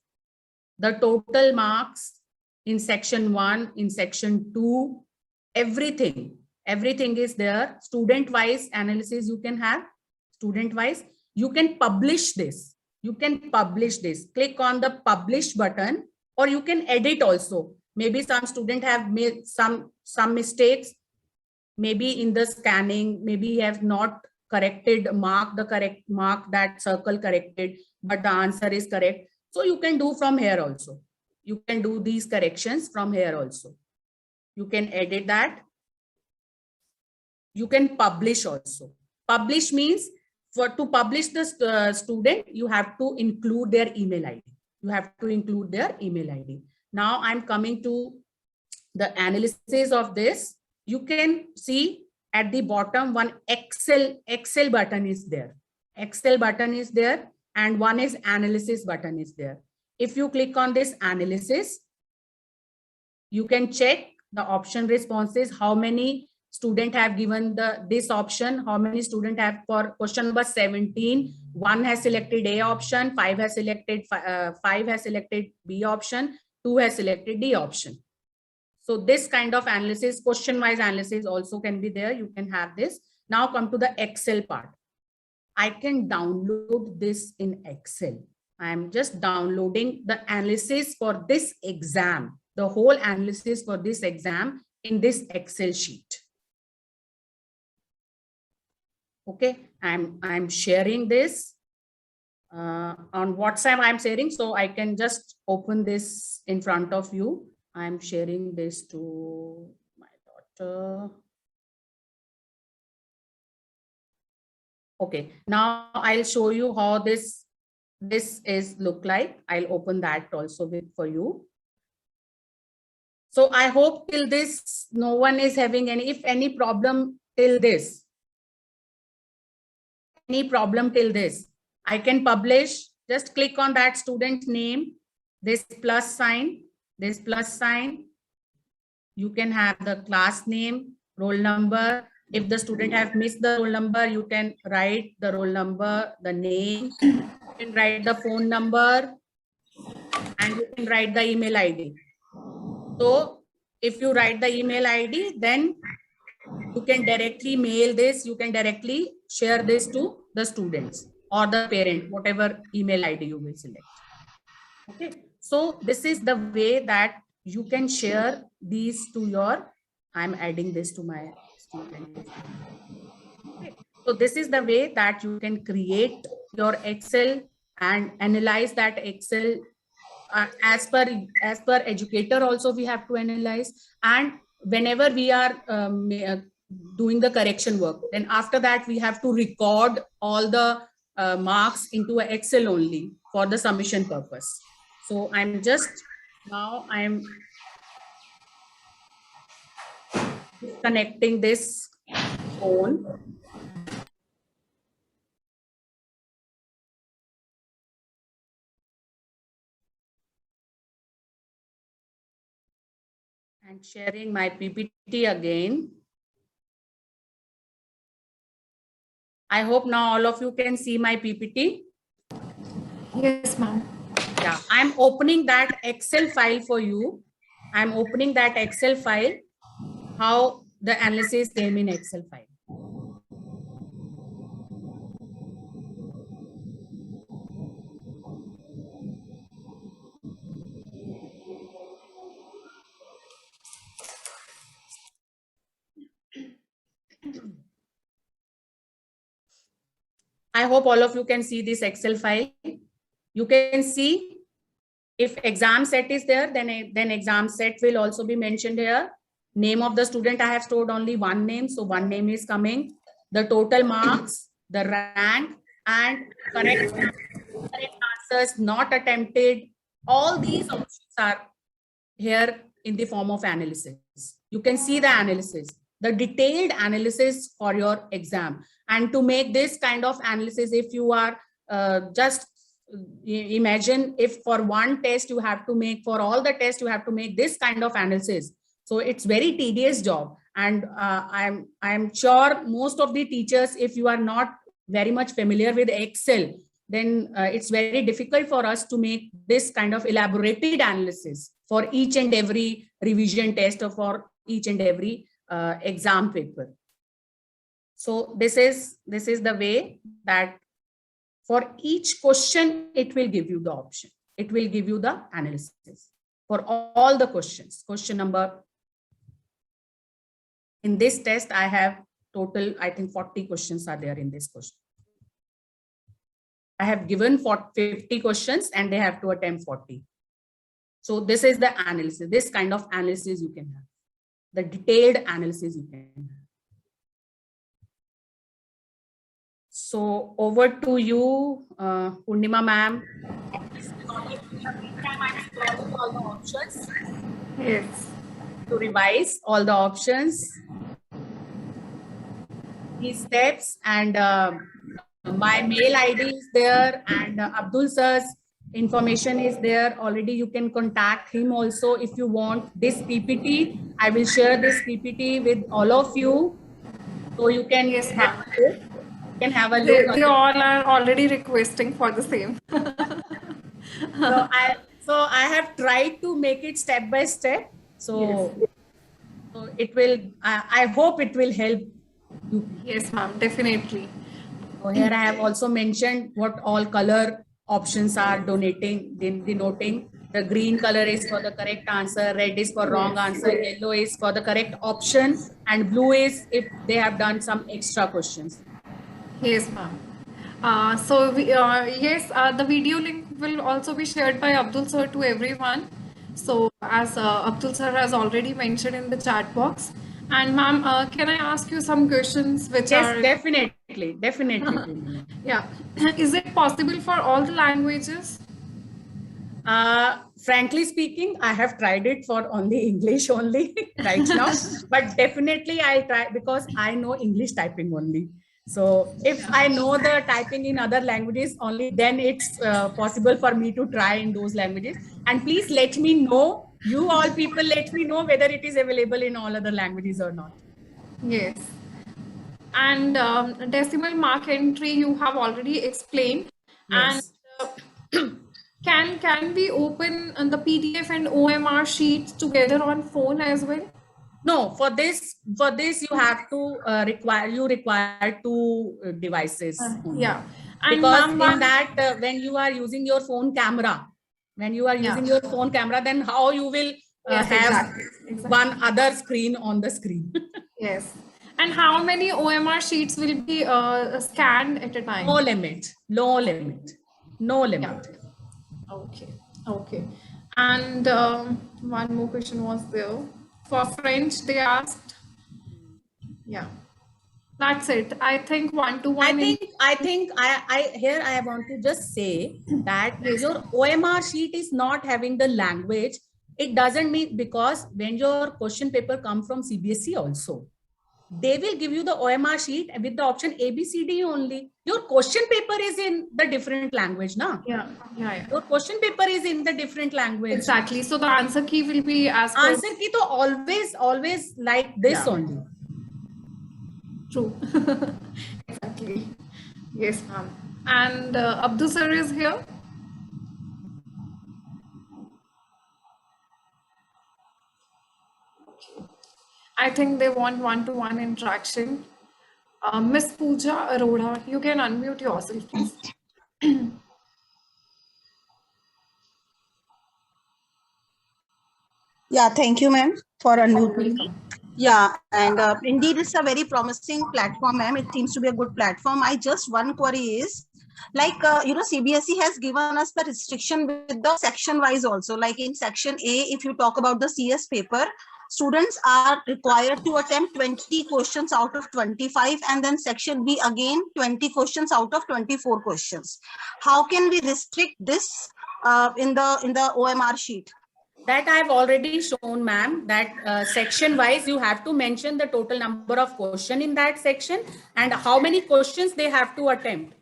The total marks in section 1, in section 2, everything is there. Student wise analysis you can have, student wise. You can publish this. Click on the publish button, or you can edit also. Maybe some student have made some mistakes, maybe in the scanning, maybe he have not corrected the correct mark, that circle corrected, but the answer is correct. So you can do from here also. You can do these corrections from here also. You can edit that. You can publish also. Publish means, to publish the student, you have to include their email ID. Now I'm coming to the analysis of this. You can see at the bottom one Excel button is there. and one is analysis button is there. If you click on this analysis, you can check the option responses, how many students have given this option, how many students have for question number 17, 1 has selected A option, 5 has selected B option, 2 has selected D option. So this kind of analysis, question-wise analysis also can be there. You can have this. Now come to the Excel part. I can download this in Excel. I'm just downloading the analysis for this exam, the whole analysis for this exam in this Excel sheet. Okay, I'm sharing this on WhatsApp. I'm sharing, so I can just open this in front of you. I'm sharing this to my daughter. Okay, now I'll show you how this is look like. I'll open that also for you. So I hope till this, no one is having any problem till this. Any problem till this, I can publish. Just click on that student name, this plus sign, this plus sign. You can have the class name, roll number. If the student have missed the roll number, you can write the roll number, the name, you can write the phone number, and you can write the email ID. So if you write the email ID, then you can directly mail this, you can directly share this to the students or the parent, whatever email ID you will select. Okay, so this is the way that you can share these to your, I'm adding this to my student. Okay. So this is the way that you can create your Excel and analyze that Excel. As per educator also we have to analyze, and whenever we are doing the correction work, then after that we have to record all the marks into an Excel only for the submission purpose. So I'm connecting this phone. And sharing my PPT again. I hope now all of you can see my PPT. Yes, ma'am. Yeah, I'm opening that Excel file for you. I'm opening that Excel file, how the analysis came in Excel file. I hope all of you can see this Excel file. You can see if exam set is there, then exam set will also be mentioned here. Name of the student, I have stored only one name, so one name is coming. The total marks, the rank, and correct answers not attempted. All these options are here in the form of analysis. You can see the analysis, the detailed analysis for your exam. And to make this kind of analysis, if you are just imagine if for one test you have to make, for all the tests you have to make this kind of analysis. So it's very tedious job. And I'm sure most of the teachers, if you are not very much familiar with Excel, then it's very difficult for us to make this kind of elaborated analysis for each and every revision test or for each and every exam paper. So this is the way that for each question, it will give you the option. It will give you the analysis for all the questions. Question number, in this test, I have total, I think 40 questions are there in this question. I have given 50 questions and they have to attempt 40. So this is the analysis, this kind of analysis you can have, the detailed analysis you can have. So over to you, Purnima ma'am. All the options. Yes. To revise all the options, these steps, and My mail ID is there, and Abdul sir's information is there. Already you can contact him also if you want this PPT. I will share this PPT with all of you, so you can Yes, ma'am. have a look. They all are already requesting for the same. So I have tried to make it step by step. So it will. I hope it will help you. Yes, ma'am, definitely. So here I have also mentioned what all color options are denoting. The green color is for the correct answer, red is for wrong answer, yellow is for the correct option, and blue is if they have done some extra questions. Yes, ma'am. The video link will also be shared by Abdul sir to everyone. So as Abdul sir has already mentioned in the chat box. And ma'am, can I ask you some questions which are... Yes, definitely. Yeah. Is it possible for all the languages? Frankly speaking, I have tried it for only English only right now, but definitely I'll try because I know English typing only. So if I know the typing in other languages only, then it's possible for me to try in those languages. And please let me know, you all people, let me know whether it is available in all other languages or not. Yes. And decimal mark entry you have already explained. Yes. And can we open the PDF and OMR sheets together on phone as well? No, for this you have to require two devices. Yeah. And because in that when you are using your phone camera, then how you will have one other screen on the screen. Yes. And how many OMR sheets will be scanned at a time? No limit. Yeah. Okay. And one more question was there. For French, they asked. Yeah. That's it. I think one-to-one. I think I want to just say that your OMR sheet is not having the language. It doesn't mean, because when your question paper come from CBSE also, they will give you the OMR sheet with the option ABCD only. Your question paper is in the different language, na? Yeah. Your question paper is in the different language. Exactly. So the answer key will be as per... Answer key to always like this only. True. Exactly. Yes, ma'am. And Abdul sir is here. I think they want one-to-one interaction. Miss Pooja Arora, you can unmute yourself, please. Yeah, thank you, ma'am, for unmuting me. Yeah, and indeed, it's a very promising platform, ma'am. It seems to be a good platform. I just one query is, like, CBSE has given us the restriction with the section-wise also. Like in section A, if you talk about the CS paper, students are required to attempt 20 questions out of 25, and then section B again 20 questions out of 24 questions. How can we restrict this in the OMR sheet? That I've already shown, ma'am, that section wise you have to mention the total number of questions in that section and how many questions they have to attempt.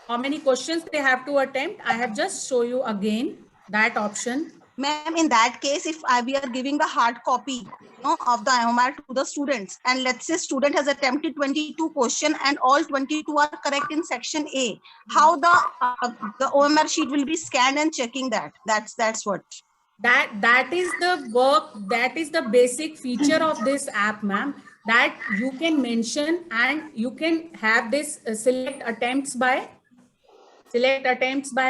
I have just show you again that option. Ma'am, in that case, if we are giving the hard copy of the OMR to the students, and let's say student has attempted 22 questions and all 22 are correct in section A, how the OMR sheet will be scanned and checking that? That's what. That is the work, that is the basic feature of this app, ma'am, that you can mention and you can have this select attempts by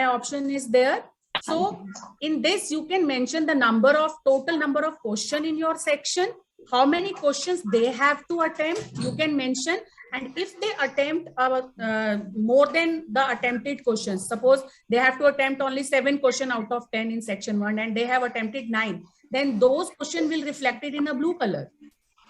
option is there. So in this you can mention the total number of questions in your section, how many questions they have to attempt, you can mention. And if they attempt more than the attempted questions, suppose they have to attempt only 7 questions out of 10 in section 1 and they have attempted 9, then those questions will reflect it in a blue color.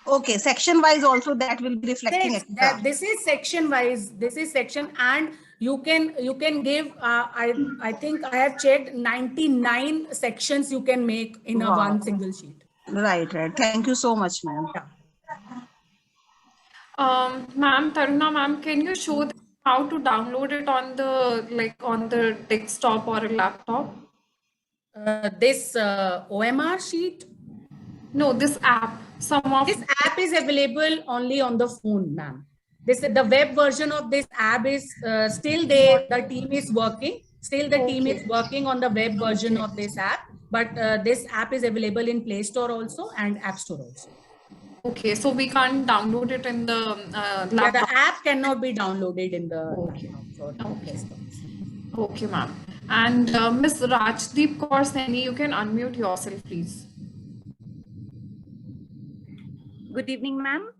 Okay, section wise also that will be reflecting it. This is section wise. This is section, and you can give. I think I have checked 99 sections you can make in a one single sheet. Right. Thank you so much, ma'am. Ma'am, Taruna ma'am, can you show how to download it on the desktop or a laptop? This OMR sheet, No, this app. this app is available only on the phone, ma'am. The web version of this app is still there. The team is working. Still, the team is working on the web version of this app. But this app is available in Play Store also and App Store also. Okay, so we can't download it in the Yeah, laptop. the app cannot be downloaded in the laptops or Okay. desktops. Okay, ma'am. And Ms. Rajdeep Kaur Saini, you can unmute yourself, please. Good evening, ma'am.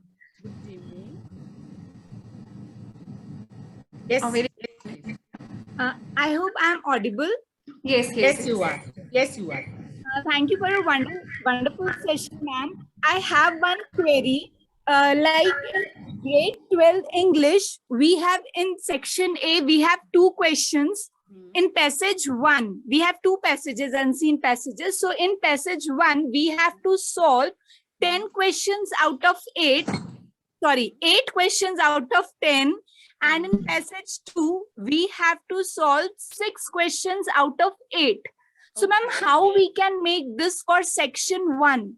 Yes, Very I hope I'm audible. yes, yes, you are. Yes, you are. Thank you for a wonderful session, ma'am. I have one query. Like in grade 12 English, we have in section A, we have 2 questions. In passage 1, we have 2 passages, unseen passages. So in passage 1, we have to solve 10 questions out of 8. Sorry, 8 questions out of 10. And in passage 2, we have to solve 6 questions out of 8. So, ma'am, how we can make this for section 1?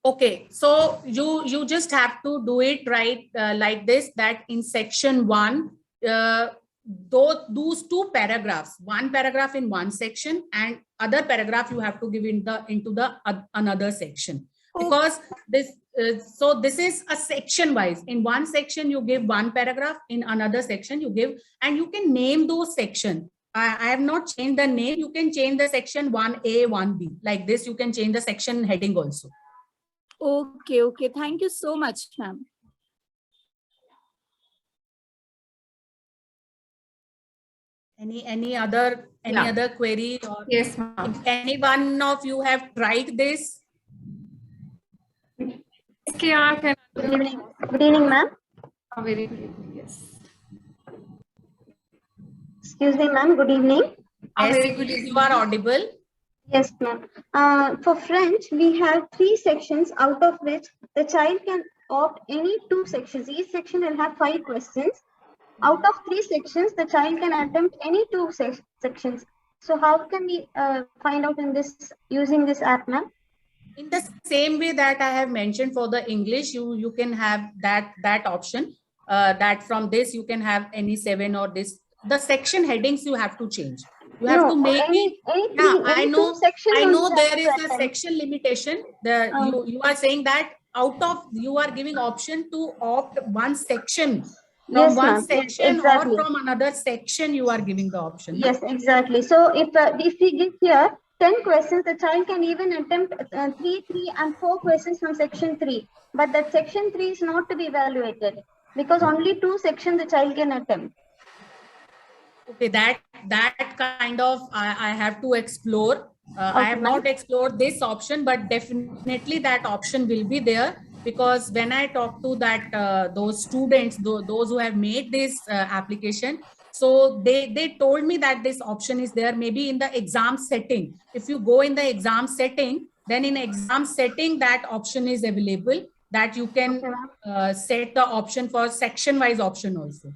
Okay, so you just have to do it right like this, that in section 1, those 2 paragraphs, 1 paragraph in one section and other paragraph you have to give into the another section, because this so this is a section wise. In one section you give 1 paragraph, in another section you give, and you can name those section. I have not changed the name. You can change the section 1A, 1B like this. You can change the section heading also. Okay. Thank you so much, ma'am. Any other query, or Yes, ma'am. if any one of you have tried this? KR can Good evening, ma'am. very good evening. Yes. Excuse me, ma'am. Good evening. Yes, very good evening. you are audible. Yes, ma'am. For French, we have 3 sections, out of which the child can opt any 2 sections. Each section will have 5 questions. Out of 3 sections, the child can attempt any 2 sections. So how can we find out in this using this app, ma'am? In the same way that I have mentioned for the English, you can have that option. That from this you can have any 7 or this. The section headings you have to change. You have to make it. Yeah, I know there is a section limitation. You are saying that out of you are giving option to opt one section. From Yes, one ma'am. section Exactly. or from another section, you are giving the option. Yes, exactly. So if we give here 10 questions, the child can even attempt 3 and 4 questions from section 3. But that section 3 is not to be evaluated because only 2 sections the child can attempt. Okay, that kind of I have to explore. I have not explored this option, but definitely that option will be there, because when I talk to those students, those who have made this application, so they told me that this option is there. Maybe in the exam setting, if you go in the exam setting, then in exam setting that option is available, that you can set the option for section wise option also.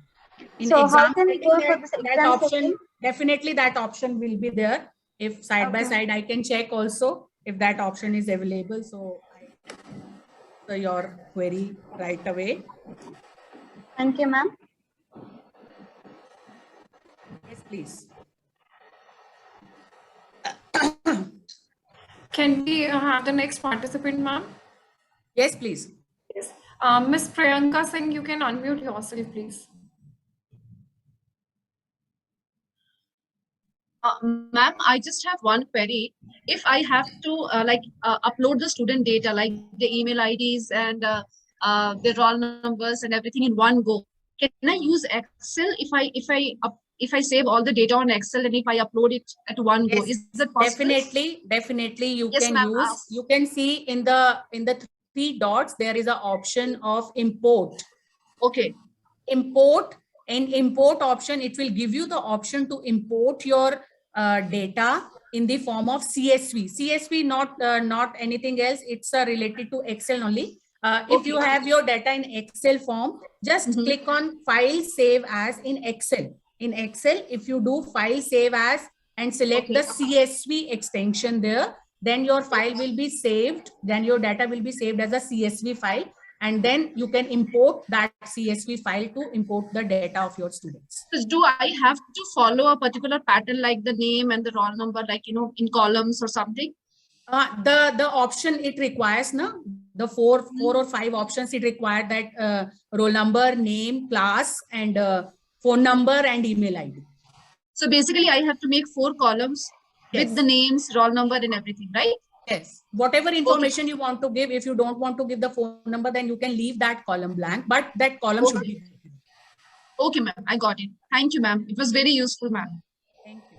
In so exam how can we go for this that exam option setting? definitely that option will be there. If side by side I can check also if that option is available, so I answer your query right away. Thank you, ma'am. Yes, please. Can we have the next participant, ma'am? Yes, please. Yes. Ms. Priyanka Singh, you can unmute yourself, please. Ma'am, I just have one query. If I have to upload the student data, like the email IDs and the roll numbers and everything in one go, can I use Excel if I save all the data on Excel and if I upload it at one go? Yes, Is that possible? Definitely you Yes, can ma'am. use. You can see in the 3 dots there is an option of import. Okay. Import. In import option, it will give you the option to import your data in the form of CSV. CSV, not anything else. It's related to Excel only. If you have your data in Excel form, just click on File Save As in Excel. In Excel, if you do File Save As and select the CSV extension there, then your file will be saved. Then your data will be saved as a CSV file. And then you can import that CSV file to import the data of your students. Do I have to follow a particular pattern like the name and the roll number, like, you know, in columns or something? The option it requires, no? The four or five options it required, that roll number, name, class, and phone number and email ID. So basically I have to make 4 columns with the names, roll number and everything, right? Yes. Whatever information you want to give, if you don't want to give the phone number, then you can leave that column blank, but that column should be there. Okay, ma'am. I got it. Thank you, ma'am. It was very useful, ma'am. Thank you.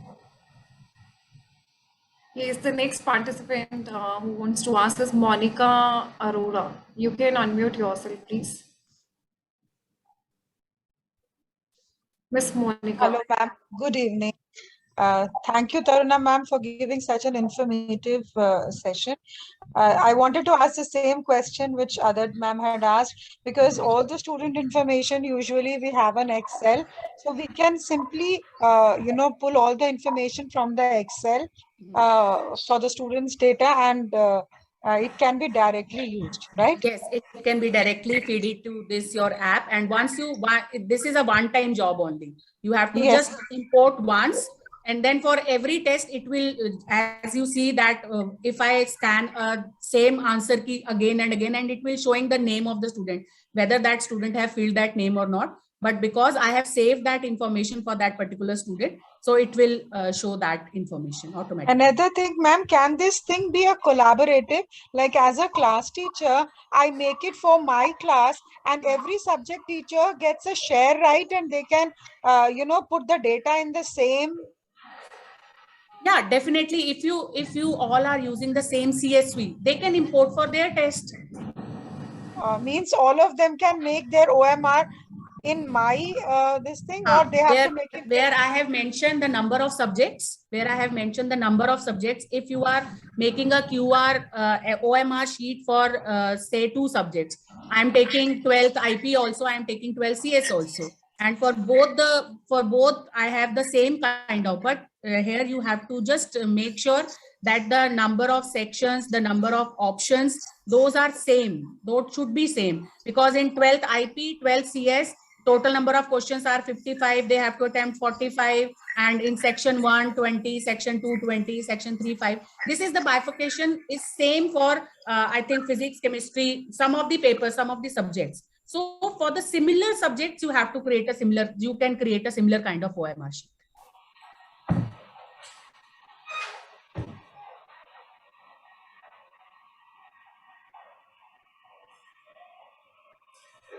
Yes, the next participant who wants to ask is Monica Arora. You can unmute yourself, please. Miss Monica. Hello, ma'am. Good evening. Thank you, Taruna ma'am, for giving such an informative session. I wanted to ask the same question which other ma'am had asked, because all the student information usually we have on Excel, so we can simply pull all the information from the Excel for the students' data, and it can be directly used, right? Yes, it can be directly feed it to this your app, and once you this is a one-time job only. You have to just import once. And then for every test, it will, as you see that if I scan same answer key again and again, and it will showing the name of the student, whether that student have filled that name or not. But because I have saved that information for that particular student, so it will show that information automatically. Another thing, ma'am, can this thing be a collaborative? Like as a class teacher, I make it for my class, and every subject teacher gets a share right, and they can, put the data in the same. Yeah, definitely. If you all are using the same CSV, they can import for their test. Means all of them can make their OMR in my this thing, or they have to make it where I have mentioned the number of subjects. Where I have mentioned the number of subjects. If you are making a QR OMR sheet for say 2 subjects, I am taking 12th IP also. I am taking 12 CS also. And for both, I have the same kind of, but here you have to just make sure that the number of sections, the number of options, those are same. Those should be same, because in 12th IP, 12 CS, total number of questions are 55. They have to attempt 45. And in section 1, 20, section 2, 20, section 3, 5. This is the bifurcation is same for, I think, physics, chemistry, some of the papers, some of the subjects. So for the similar subjects, you have to create a similar, you can create a similar kind of OMR sheet.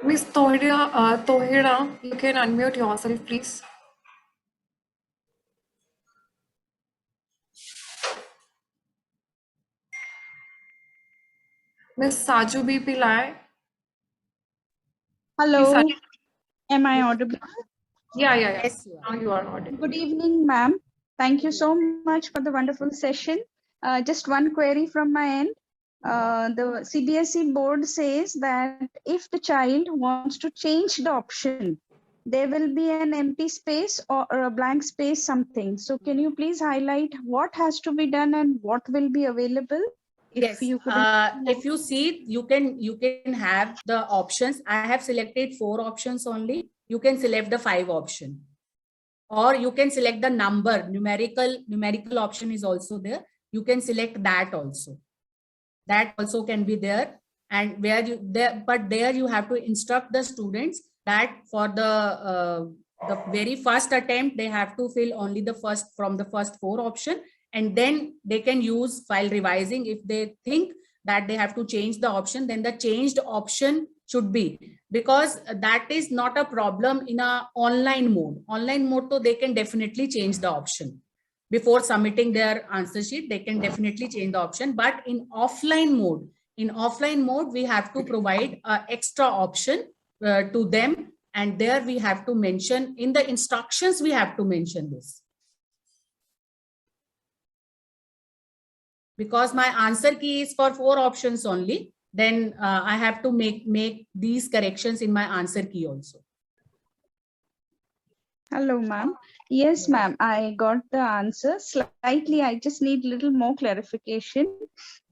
Miss Tohira, you can unmute yourself, please. Miss Saju B. Pillai. Hello. Am I audible? Yeah. Yes, now you are audible. Good evening, ma'am. Thank you so much for the wonderful session. Just one query from my end. The CBSE board says that if the child wants to change the option, there will be an empty space or a blank space something. So can you please highlight what has to be done and what will be available? If you see, you can have the options. I have selected 4 options only. You can select the 5 option, or you can select the number. Numerical option is also there. You can select that also. That also can be there. And where you there, but there you have to instruct the students that for the very first attempt, they have to fill only the first 4 option. And then they can use while revising. If they think that they have to change the option, then the changed option should be, because that is not a problem in a online mode. Online mode, so they can definitely change the option. Before submitting their answer sheet, they can definitely change the option. But in offline mode, we have to provide an extra option to them. And there we have to mention, in the instructions, we have to mention this. Because my answer key is for 4 options only. then I have to make these corrections in my answer key also. Hello, ma'am. Yes, ma'am. I got the answer. Slightly, I just need little more clarification.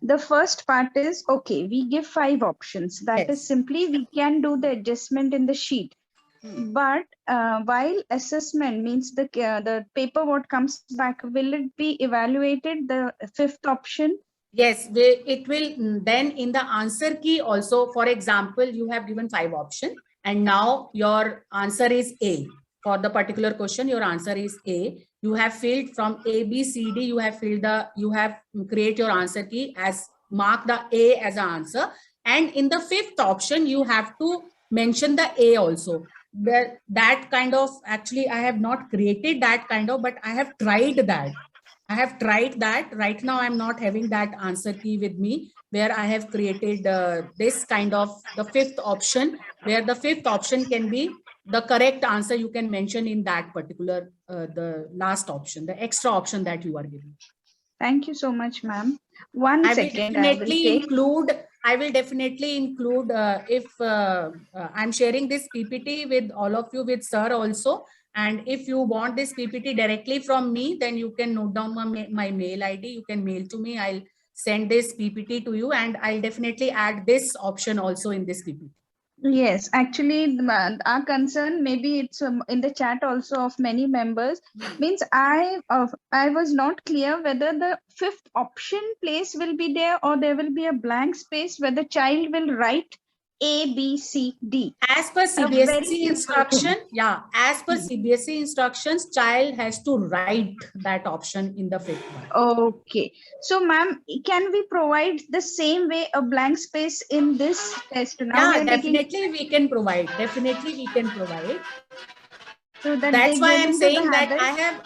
The first part is, okay, we give 5 options. That is Yes. simply we can do the adjustment in the sheet. But while assessment means the paper what comes back, will it be evaluated, the 5th option? Yes, it will. Then in the answer key also, for example, you have given 5 options and now your answer is A. For the particular question, your answer is A. You have filled from A, B, C, D, you have create your answer key as mark the A as an answer. And in the 5th option, you have to mention the A also. That kind of, actually, I have not created that kind of, but I have tried that. Right now I'm not having that answer key with me, where I have created this kind of the 5th option, where the 5th option can be the correct answer you can mention in that particular, the last option, the extra option that you are giving. Thank you so much, ma'am. I will definitely include if I'm sharing this PPT with all of you, with sir also. And if you want this PPT directly from me, then you can note down my mail ID. You can mail to me. I'll send this PPT to you, and I'll definitely add this option also in this PPT. Yes, actually, our concern, maybe it's in the chat also of many members, means I was not clear whether the 5th option place will be there or there will be a blank space where the child will write A, B, C, D. As per CBSE instruction, as per CBSE instructions, child has to write that option in the 5th one. Okay. So, ma'am, can we provide the same way a blank space in this test? Now definitely we can provide. Definitely we can provide. So that's why I'm saying that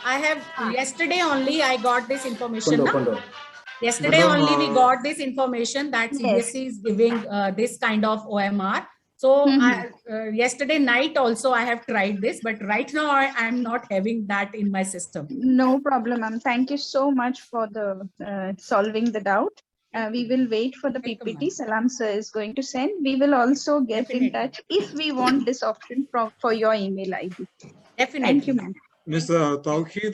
I have yesterday only I got this information. Yesterday only we got this information that CBSE is giving this kind of OMR. So yesterday night also I have tried this, but right now I am not having that in my system. No problem, ma'am. Thank you so much for the solving the doubt. We will wait for the PPT. Salam sir is going to send. We will also get in touch if we want this option for your email ID. Definitely. Thank you, ma'am. Ms. Tawheed,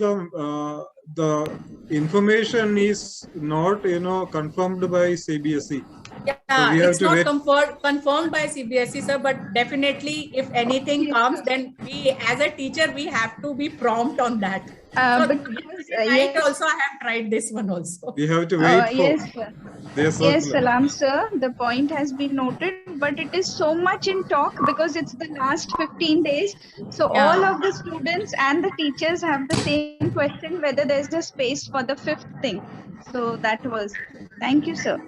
the information is not, confirmed by CBSE. So it's not confirmed by CBSE, sir, but definitely if anything comes, then we as a teacher, we have to be prompt on that. Also I have tried this one also. We have to wait for Yes, Salam sir, the point has been noted, but it is so much in talk because it's the last 15 days. So all of the students and the teachers have the same question, whether there's a space for the 5th thing. So that was, thank you, sir.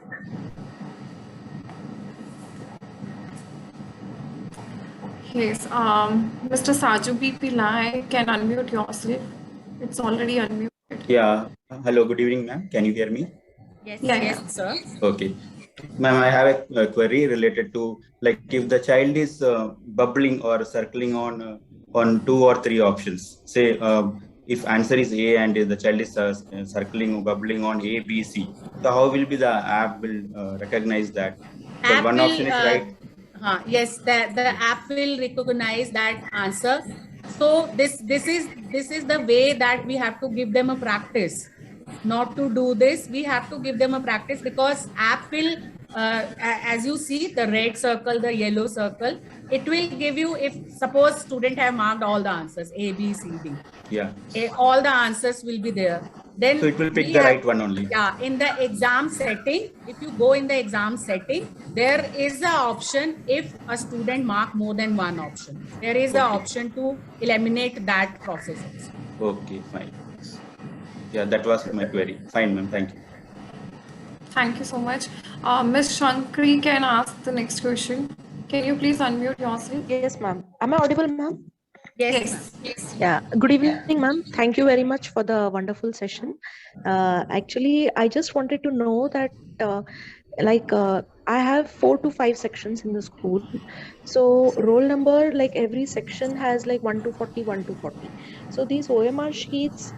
Yes, Mr. Saju B. Pillai can unmute yourself. It's already unmuted. Yeah. Hello, good evening, ma'am. Can you hear me? Yes, sir. Okay. Ma'am, I have a query related to, like, if the child is bubbling or circling on 2 or 3 options. Say, if answer is A and the child is circling or bubbling on A, B, C. So how will be the app will recognize that? So one option is right. Yes, the app will recognize that answer. So this is the way that we have to give them a practice. Not to do this, we have to give them a practice, because app will, as you see the red circle, the yellow circle, it will give you, if suppose student have marked all the answers A, B, C, D. Yeah. All the answers will be there. Then so it will pick the right one only. Yeah, in the exam setting, if you go in the exam setting, there is the option if a student mark more than one option. There is the option to eliminate that process also. Okay, fine. Yeah, that was my query. Fine, ma'am. Thank you. Thank you so much. Ms. Shankri can ask the next question. Can you please unmute yourself? Yes, ma'am. Am I audible, ma'am? Yes. Yeah. Good evening, ma'am. Thank you very much for the wonderful session. Actually, I just wanted to know that like I have 4 to 5 sections in the school. So roll number, like every section has like 1 to 40, 1 to 40. So these OMR sheets,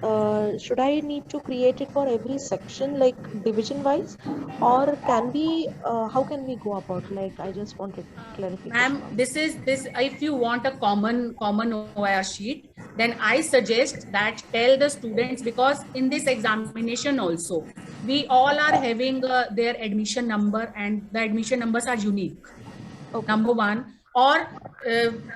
should I need to create it for every section, like division wise, or can we, how can we go about? Like, I just wanted clarification. Ma'am, this if you want a common OIR sheet, then I suggest that tell the students, because in this examination also, we all are having their admission number, and the admission numbers are unique. Okay. Number one. Or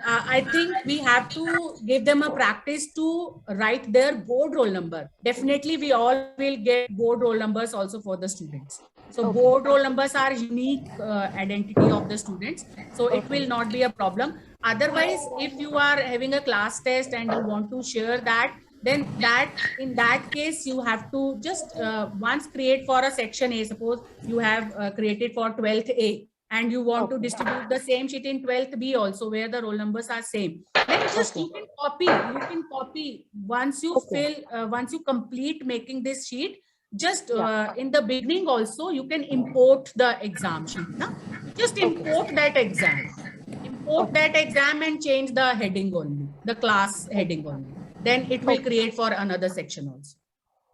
I think we have to give them a practice to write their board roll number. Definitely, we all will get board roll numbers also for the students. So Okay. board roll numbers are unique identity of the students. So it will not be a problem. Otherwise, if you are having a class test and you want to share that, then in that case, you have to just once create for a section A. Suppose you have created for 12th A, and you want to distribute the same sheet in 12th B also, where the roll numbers are same. Then just you can copy once you fill, once you complete making this sheet, just in the beginning also, you can import the exam sheet. Na? Just import that exam. Import that exam and change the heading only, the class heading only. Then it will create for another section also.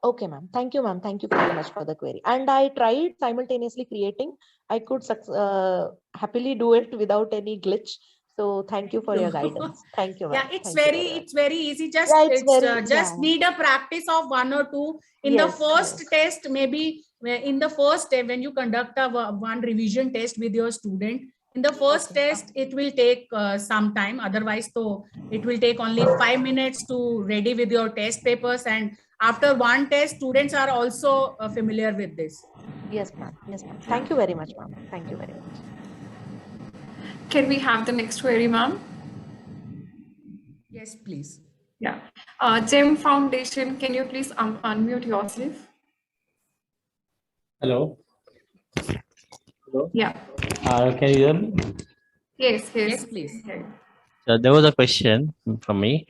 Okay, ma'am. Thank you, ma'am. Thank you very much for the query. And I tried simultaneously creating. I could happily do it without any glitch. So thank you for your guidance. Thank you, ma'am. Yeah, it's Thank you it's very easy. Just just need a practice of 1 or 2 in the first test. Maybe in the first step, when you conduct a one revision test with your student, in the first test, it will take some time. Otherwise, so it will take only 5 minutes to ready with your test papers. And after one test, students are also familiar with this. Yes, ma'am. Yes, ma'am. Thank you very much, ma'am. Thank you very much. Can we have the next query, ma'am? Yes, please. Yeah. GEM Foundation, can you please unmute yourself? Hello. Hello. Yeah. Can you hear me? Yes, please. So there was a question from me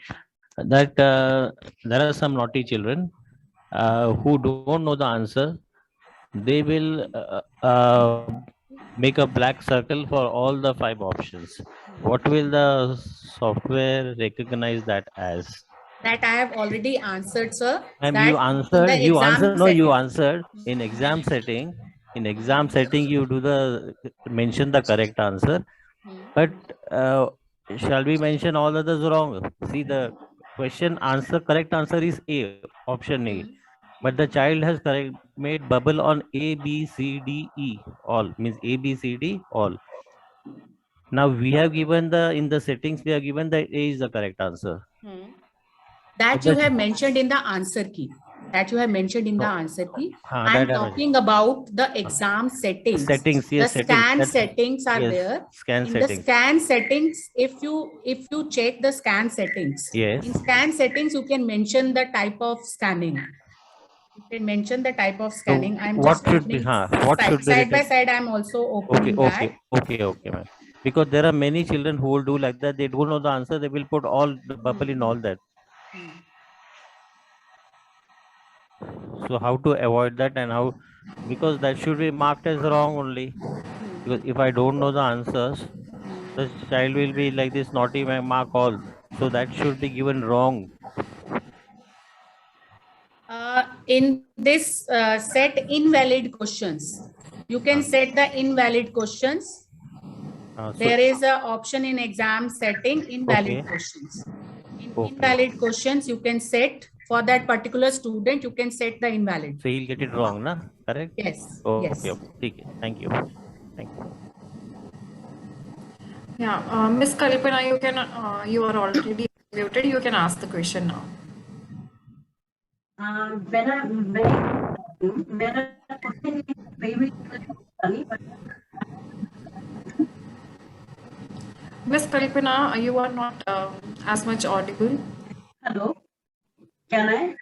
that there are some naughty children who don't know the answer. They will make a black circle for all the 5 options. What will the software recognize that as? That I have already answered, sir. And that you answered. you answered in exam setting. In exam setting, you do mention the correct answer. But shall we mention all others wrong? See, the correct answer is A, option A. But the child has made bubble on A, B, C, D, E, all. Means A, B, C, D, all. Now we have given in the settings, we have given that A is the correct answer. That you have mentioned in the answer key. I'm talking about the exam settings. Yes, the scan settings are there. The scan settings, if you check the scan settings, in scan settings, you can mention the type of scanning. You can mention the type of scanning. So what should be? Side by side, I'm also opening that. Okay, ma'am. Because there are many children who will do like that. They don't know the answer. They will put all the bubble in all that. So how to avoid that, and how, because that should be marked as wrong only. Because if I don't know the answers, the child will be like this naughty mark all. So that should be given wrong. In this set invalid questions, you can set the invalid questions. There is an option in exam setting, invalid questions. In invalid questions, you can set for that particular student, you can set the invalid. So he'll get it wrong, na? Correct? Yes. Okay. Thank you. Yeah, Miss Kalpana, you are already muted. You can ask the question now. When I putting maybe funny, but Miss Kalpana, you are not as much audible. Hello, can I?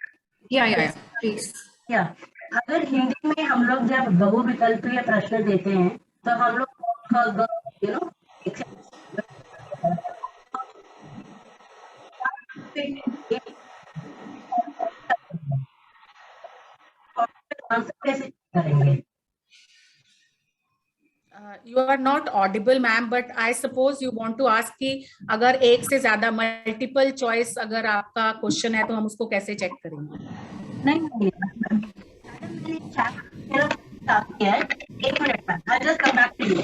Yeah, please. Yeah, अगर हिंदी में हम लोग जब बहुविकल्पीय प्रश्न देते हैं तो हम लोग आंसर कैसे करेंगे? You are not audible, ma'am, but I suppose you want to ask कि अगर एक से ज्यादा multiple choice अगर आपका question है तो हम उसको कैसे check करेंगे? नहीं, मैंने start किया है. एक minute ma'am, I'll just come back to you.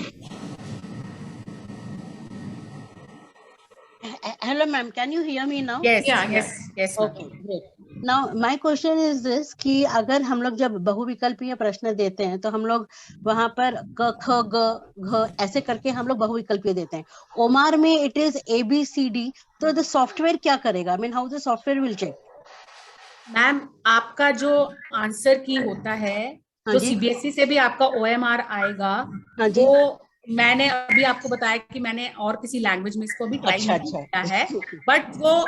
Hello, ma'am. Can you hear me now? Yes, yes. Okay, great. Now, my question is this कि अगर हम लोग जब बहुविकल्पीय प्रश्न देते हैं तो हम लोग वहां पर क ख ग घ ऐसे करके हम लोग बहुविकल्पीय देते हैं. ओमार में it is ABCD. तो the software क्या करेगा? I mean, how the software will check? Ma'am, आपका जो आंसर की होता है तो CBSE से भी आपका OMR आएगा. वो मैंने अभी आपको बताया कि मैंने और किसी लैंग्वेज में इसको अभी ट्राई नहीं किया है, बट वो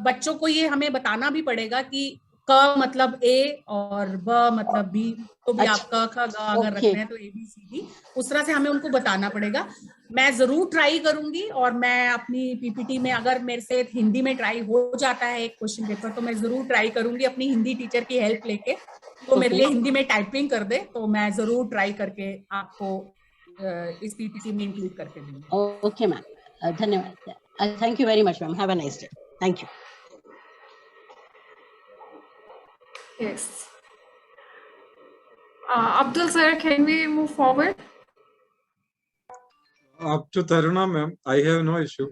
बच्चों को ये हमें बताना भी पड़ेगा कि क मतलब A और ब मतलब B, तो भी आपका ख ग अगर रखना है तो ABCD, उस तरह से हमें उनको बताना पड़ेगा. मैं जरूर ट्राई करूंगी और मैं अपनी PPT में अगर मेरे से हिंदी में ट्राई हो जाता है एक क्वेश्चन पेपर तो मैं जरूर ट्राई करूंगी अपनी हिंदी टीचर की हेल्प लेके, तो मेरे लिए हिंदी में टाइपिंग कर दे तो मैं जरूर ट्राई करके आपको इस PPT में इंक्लूड करके दूंगी. ओके मैम, धन्यवाद. Thank you very much ma'am. Have a nice day. Thank you. Yes. Abdul sir, can we move forward? Up to Taruna ma'am, I have no issue.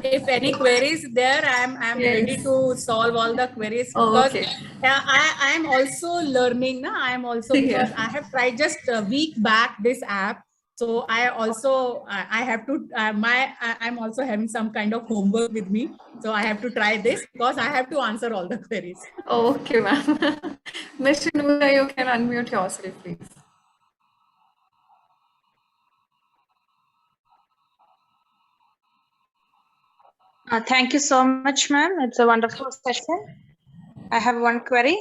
If any queries there, I'm ready to solve all the queries because I am also learning. Na, I am also because I have tried just a week back this app. So I also I have to I'm also having some kind of homework with me. So I have to try this because I have to answer all the queries. Okay, ma'am. Ms. Shinura, you can unmute yourself, please. Thank you so much, ma'am. It's a wonderful session. I have one query.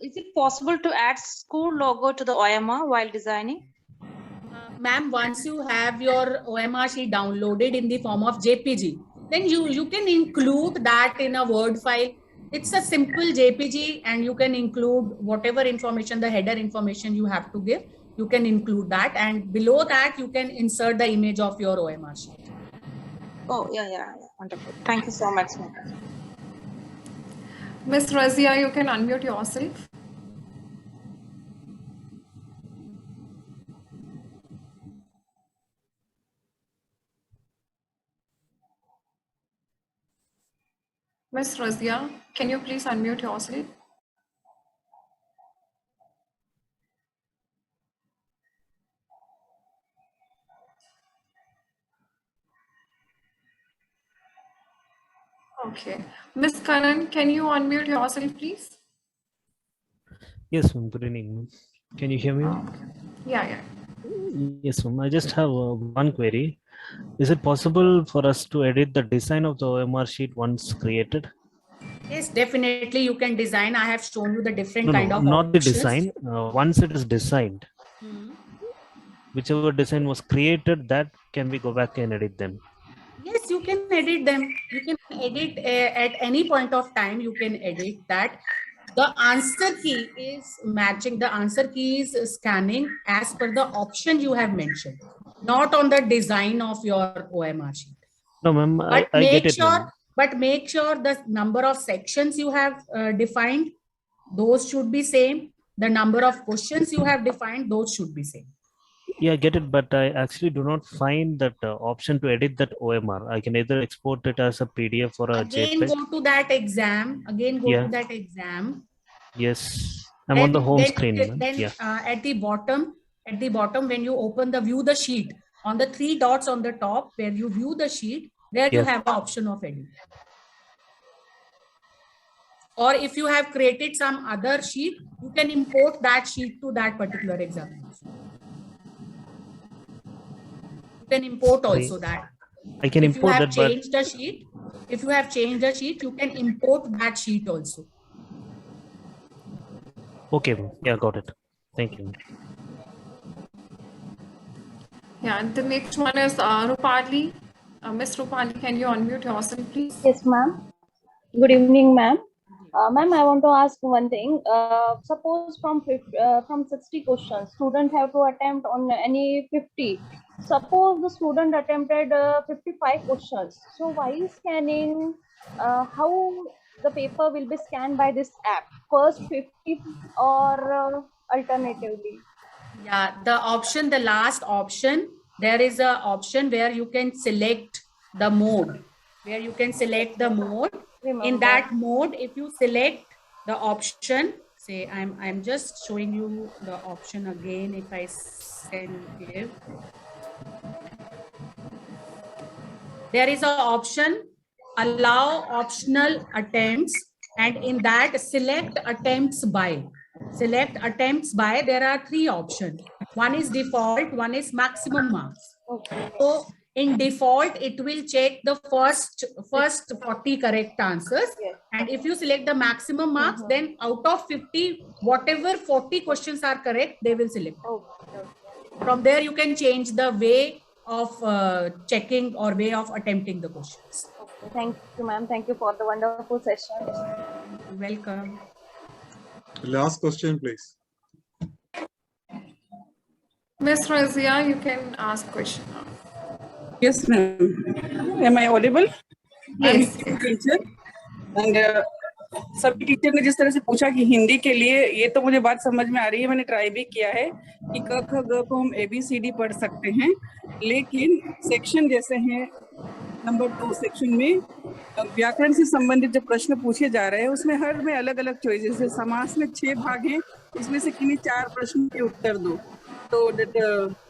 Is it possible to add school logo to the OMR while designing? Ma'am, once you have your OMR sheet downloaded in the form of JPG, then you can include that in a Word file. It's a simple JPG and you can include whatever information, the header information you have to give. You can include that, and below that you can insert the image of your OMR sheet. Oh, yeah, wonderful. Thank you so much, ma'am. Ms. Razia, you can unmute yourself. Ms. Razia, can you please unmute yourself? Okay. Ms. Kanan, can you unmute yourself, please? Yes, ma'am. Good evening, ma'am. Can you hear me? Yeah. Yes, ma'am. I just have one query. Is it possible for us to edit the design of the OMR sheet once created? Yes, definitely you can design. I have shown you the different No, kind of not the options. design. Once it is designed, whichever design was created, that can we go back and edit them? Yes, you can edit them. You can edit at any point of time. You can edit that. The answer key is matching. The answer key is scanning as per the option you have mentioned, not on the design of your OMR sheet. No, ma'am. I get it. But make sure the number of sections you have defined, those should be same. The number of questions you have defined, those should be same. Yeah, I get it, but I actually do not find that option to edit that OMR. I can either export it as a PDF or a Again, JPEG. go to that exam. To that exam. Yes, I'm on the home screen. Then at the bottom, when you open the view the sheet, on the 3 dots on the top where you view the sheet, there you have the option of edit. Or if you have created some other sheet, you can import that sheet to that particular examination. You can import also that. I can import that, but if you have changed the sheet, you can import that sheet also. Okay, yeah, got it. Thank you. Yeah, the next one is Rupali. Ms. Rupali, can you unmute yourself, please? Yes, ma'am. Good evening, ma'am. Ma'am, I want to ask one thing. Suppose from 60 questions, student have to attempt on any 50. Suppose the student attempted 55 questions. So while scanning, how the paper will be scanned by this app? First 50 or alternatively? Yeah, the last option, there is a option where you can select the mode, In that mode, if you select the option, say I'm just showing you the option again, if I can give. There is an option, allow optional attempts, and in that select attempts by. There are 3 options. One is default, one is maximum marks. So in default, it will check the first 40 correct answers. And if you select the maximum marks, then out of 50, whatever 40 questions are correct, they will select. From there, you can change the way of checking or way of attempting the questions. Okay, thank you, ma'am. Thank you for the wonderful session. Welcome. Last question, please. Ms. Razia, you can ask question now. Yes, ma'am. Am I audible? Yes. Teacher. And सभी teacher ने जिस तरह से पूछा कि हिंदी के लिए, ये तो मुझे बात समझ में आ रही है, मैंने ट्राई भी किया है कि क ख ग को हम ABCD पढ़ सकते हैं, लेकिन सेक्शन जैसे हैं नंबर 2 सेक्शन में व्याकरण से संबंधित जो प्रश्न पूछे जा रहे हैं उसमें हर में अलग अलग चॉइसेस है। समास में 6 भाग हैं, उसमें से किन्हीं 4 प्रश्न के उत्तर दो। तो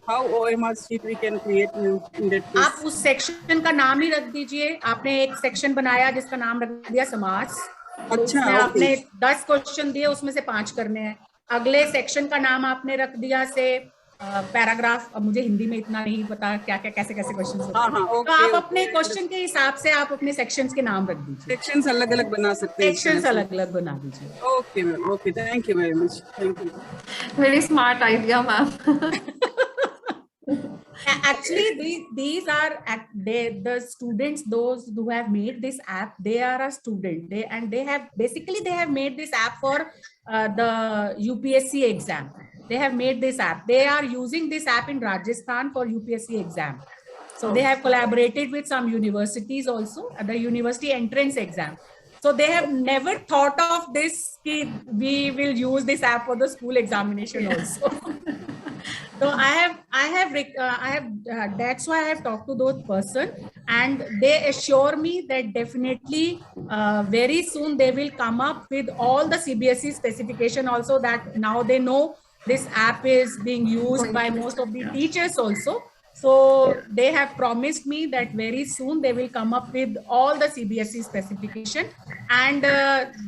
how OMR sheet we can create in that case? आप उस सेक्शन का नाम ही रख दीजिए। आपने एक सेक्शन बनाया जिसका नाम रख दिया समास। अच्छा, आपने 10 क्वेश्चन दिए, उसमें से 5 करने हैं। अगले सेक्शन का नाम आपने रख दिया से पैराग्राफ। अब मुझे हिंदी में इतना नहीं पता क्या क्या कैसे कैसे क्वेश्चन होते हैं। तो आप अपने क्वेश्चन के हिसाब से आप अपने सेक्शंस के नाम रख दीजिए। सेक्शंस अलग अलग बना सकते हैं। सेक्शंस अलग अलग बना दीजिए। Okay ma'am, okay, thank you very much. Thank you. Very smart idea, ma'am. Actually, these are the students, those who have made this app, they are a student. They have made this app for the UPSC exam. They have made this app. They are using this app in Rajasthan for UPSC exam. So they have collaborated with some universities also, the university entrance exam. So they have never thought of this, we will use this app for the school examination also. So that's why I have talked to those person, and they assure me that definitely very soon they will come up with all the CBSE specification also, that now they know this app is being used by most of the teachers also. So they have promised me that very soon they will come up with all the CBSE specification, and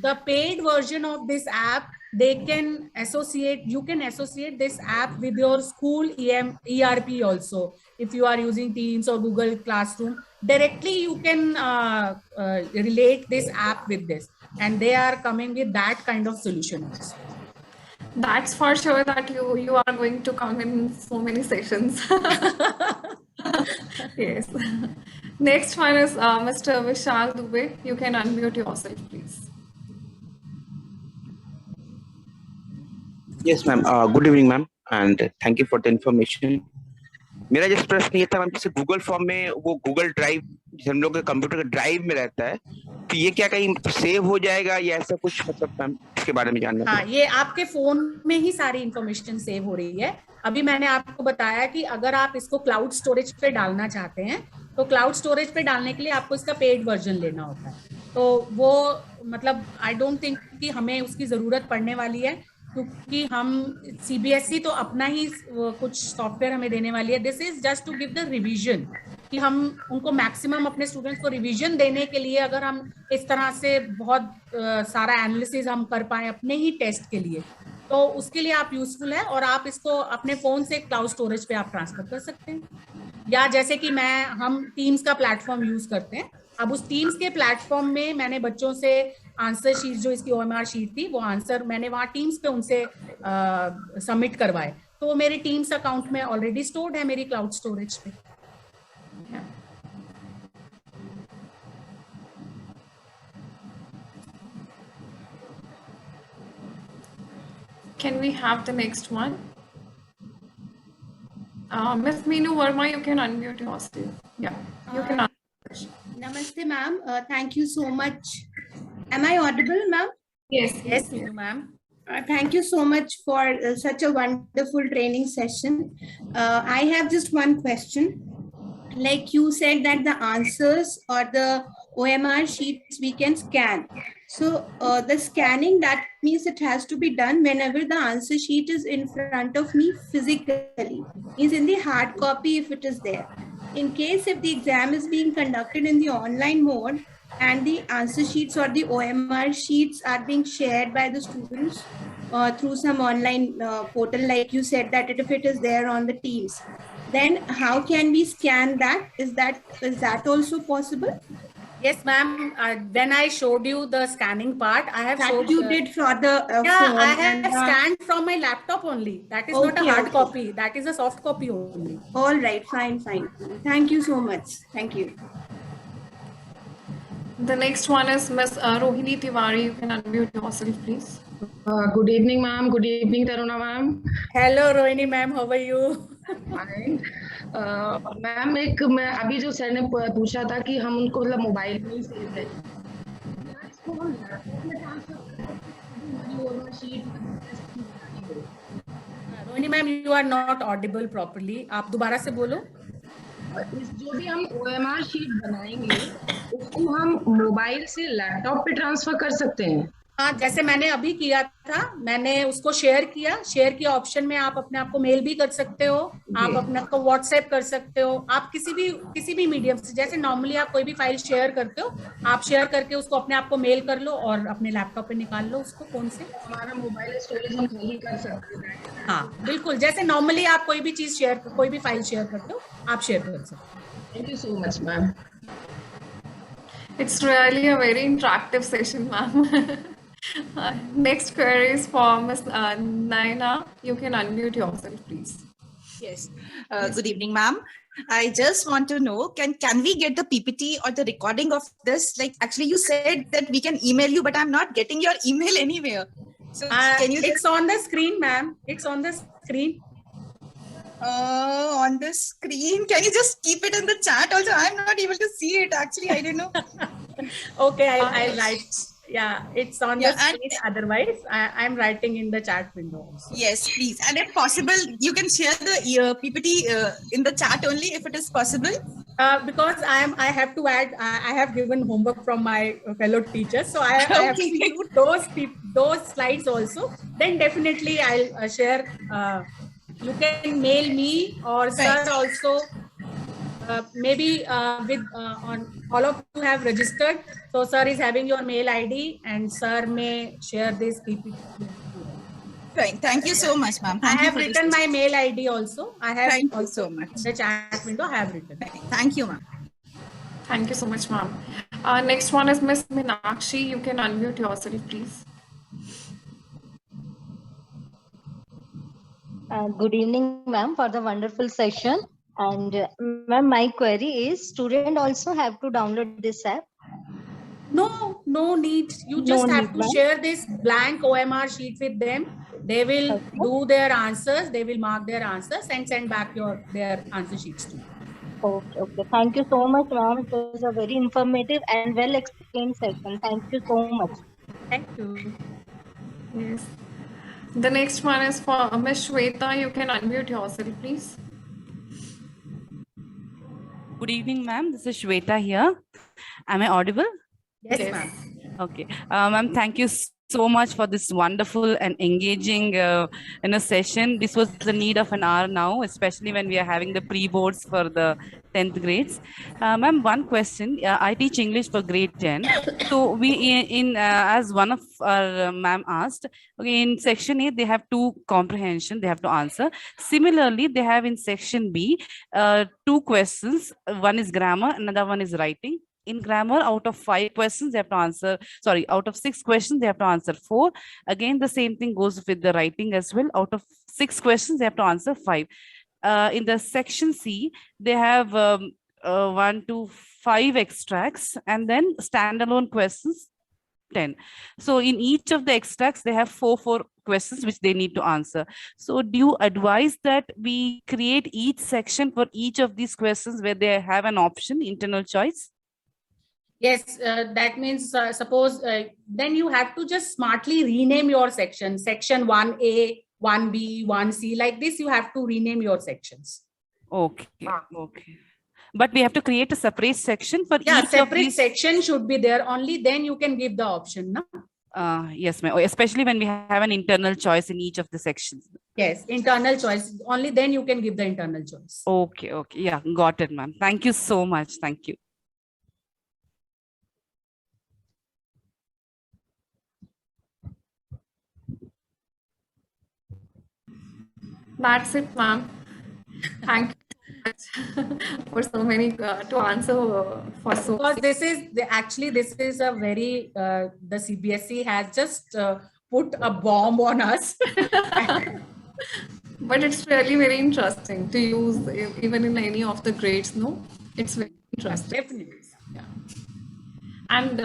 the paid version of this app, you can associate this app with your school ERP also. If you are using Teams or Google Classroom, directly you can relate this app with this, and they are coming with that kind of solution also. That's for sure that you are going to come in so many sessions. Yes. Next one is Mr. Vishal Dubey. You can unmute yourself, please. Yes, ma'am. Good evening, ma'am, and thank you for the information. मेरा जिस प्रश्न ये था ma'am, जैसे Google form में वो Google drive हम लोग के कंप्यूटर के ड्राइव में रहता है, तो ये क्या कहीं सेव हो जाएगा या ऐसा कुछ, मतलब मैम इसके बारे में जानना। हाँ, ये आपके फोन में ही सारी इंफॉर्मेशन सेव हो रही है। अभी मैंने आपको बताया कि अगर आप इसको क्लाउड स्टोरेज पे डालना चाहते हैं, तो क्लाउड स्टोरेज पे डालने के लिए आपको इसका पेड वर्जन लेना होता है। तो वो मतलब आई डोंट थिंक कि हमें उसकी जरूरत पड़ने वाली है, क्योंकि हम CBSE तो अपना ही कुछ सॉफ्टवेयर हमें देने वाली है। This is just to give the revision, कि हम उनको मैक्सिमम अपने स्टूडेंट्स को रिवीजन देने के लिए, अगर हम इस तरह से बहुत सारा एनालिसिस हम कर पाए अपने ही टेस्ट के लिए, तो उसके लिए आप यूजफुल है। और आप इसको अपने फोन से क्लाउड स्टोरेज पे आप ट्रांसफर कर सकते हैं, या जैसे कि हम टीम्स का प्लेटफॉर्म यूज करते हैं। अब उस टीम्स के प्लेटफॉर्म में मैंने बच्चों से आंसर शीट, जो इसकी OMR शीट थी, वो आंसर मैंने वहाँ टीम्स पे उनसे सबमिट करवाए, तो वो मेरे टीम्स अकाउंट में ऑलरेडी स्टोर्ड है मेरी क्लाउड स्टोरेज पे। Can we have the next one? Miss Meenu Verma, you can unmute yourself. Yeah, you can answer. Namaste, ma'am. Thank you so much. Am I audible, ma'am? Yes. Yes, ma'am. Thank you so much for such a wonderful training session. I have just one question. Like you said that the answers or the OMR sheets we can scan. So the scanning, that means it has to be done whenever the answer sheet is in front of me physically, is in the hard copy if it is there. In case if the exam is being conducted in the online mode and the answer sheets or the OMR sheets are being shared by the students through some online portal, like you said that if it is there on the Teams, then how can we scan that? Is that also possible? Yes, ma'am. Then I showed you the scanning part. I have That showed you did for the yeah, phone I have and, scanned from my laptop only. That is not a Okay, hard okay. copy. That is a soft copy only. All right, fine. Thank you so much. Thank you. The next one is Miss Rohini Tiwari. You can unmute yourself, please. Good evening, ma'am. Good evening, Taruna, ma'am. Hello, Rohini, ma'am. How are you? Fine. Ma'am एक मैं अभी जो sir ने पूछा था कि हम उनको मतलब मोबाइल में ही सेव है इसको हम लैपटॉप में transfer Rohini ma'am, you are not audible properly. आप दोबारा से बोलो. जो भी हम OMR शीट बनाएंगे उसको हम मोबाइल से लैपटॉप पे ट्रांसफर कर सकते हैं. हाँ, जैसे मैंने अभी किया था, मैंने उसको शेयर किया ऑप्शन में आप अपने आप को मेल भी कर सकते हो, आप अपने को व्हाट्सएप कर सकते हो, आप किसी भी मीडियम से, जैसे नॉर्मली आप कोई भी फाइल शेयर करते हो, आप शेयर करके उसको अपने आप को मेल कर लो और अपने लैपटॉप पे निकाल लो उसको फोन से. हमारा मोबाइल स्टोरेज हम खाली कर सकते हैं. हाँ, बिल्कुल, जैसे नॉर्मली आप कोई भी चीज कोई भी फाइल शेयर करते हो, आप शेयर कर सकते हो. Thank you so much ma'am. It's really a very interactive session, ma'am. Next query is for Ms. Naina. You can unmute yourself, please. Yes. Good evening, ma'am. I just want to know, can we get the PPT or the recording of this? Like, actually, you said that we can email you, but I'm not getting your email anywhere. So can you? It's on the screen, ma'am. It's on the screen. On the screen. Can you just keep it in the chat? Also, I'm not able to see it. Actually, I don't know. Okay, I'll write. Yeah, it's on the screen. Otherwise, I'm writing in the chat window. Yes, please. And if possible, you can share the PPT in the chat only if it is possible. Because I have to add. I have given homework from my fellow teachers, so I have to include those slides also. Then definitely I'll share. You can mail me or sir also. Maybe with on all of you have registered, so sir is having your mail ID and sir may share this PPT. Right. Thank you so much, ma'am. I have written my mail ID also. I have. Thank you so much. The chat window I have written. Thank you, ma'am. Thank you so much, ma'am. Next one is Miss Meenakshi. You can unmute yourself, please. Good evening, ma'am, for the wonderful session. And ma'am, my query is, student also have to download this app? No need. You just have to share this blank OMR sheet with them. They will do their answers. They will mark their answers and send back their answer sheets to you. Okay. Thank you so much, ma'am. It was a very informative and well explained session. Thank you so much. Thank you. Yes. The next one is for Ms. Shweta. You can unmute yourself, please. Good evening, ma'am. This is Shweta here. Am I audible? Yes, ma'am. Okay. Ma'am, thank you so much for this wonderful and engaging session. This was the need of an hour now, especially when we are having the pre-boards for the 10th grades. Ma'am, one question. I teach English for grade 10. So we as one of our ma'am asked, okay, in section A, they have 2 comprehension, they have to answer. Similarly, they have in section B, 2 questions. One is grammar, another one is writing. In grammar, out of 5 questions, they have to answer, out of 6 questions, they have to answer 4. Again, the same thing goes with the writing as well. Out of 6 questions, they have to answer 5. In the section C, they have 1 to 5 extracts and then standalone questions 10. So in each of the extracts, they have four questions which they need to answer. So do you advise that we create each section for each of these questions where they have an option, internal choice? Yes, that means suppose then you have to just smartly rename your section, section 1A, 1B, 1C, like this you have to rename your sections. Okay, okay. But we have to create a separate section for Yeah, each of separate these. section should be there, only then you can give the option, no? Yes, ma'am. Especially when we have an internal choice in each of the sections. Yes, internal choice, only then you can give the internal choice. Okay, okay. Yeah, got it, ma'am. Thank you so much. Thank you. That's it, ma'am. Thank you so much for so many to answer for so. Because this is actually this is a very the CBSE has just put a bomb on us. But it's really very interesting to use even in any of the grades. No, it's very interesting. Definitely. Yeah. And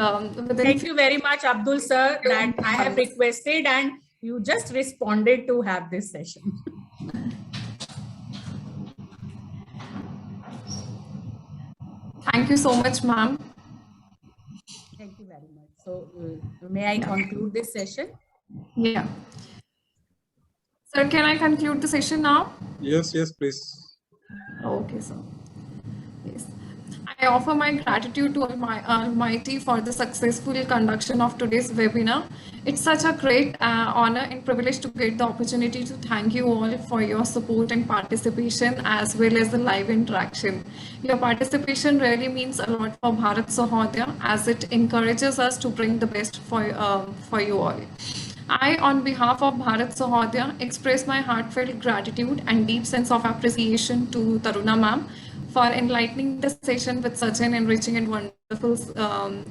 thank you very much, Abdul sir, that I have requested and you just responded to have this session. Thank you so much, ma'am. Thank you very much. So may I conclude this session? Yeah. Sir, can I conclude the session now? Yes, yes, please. Okay, sir. Yes. I offer my gratitude to Almighty for the successful conduction of today's webinar. It's such a great honor and privilege to get the opportunity to thank you all for your support and participation as well as the live interaction. Your participation really means a lot for Bharat Sahodaya as it encourages us to bring the best for you all. I, on behalf of Bharat Sahodaya, express my heartfelt gratitude and deep sense of appreciation to Taruna ma'am for enlightening the session with such an enriching and wonderful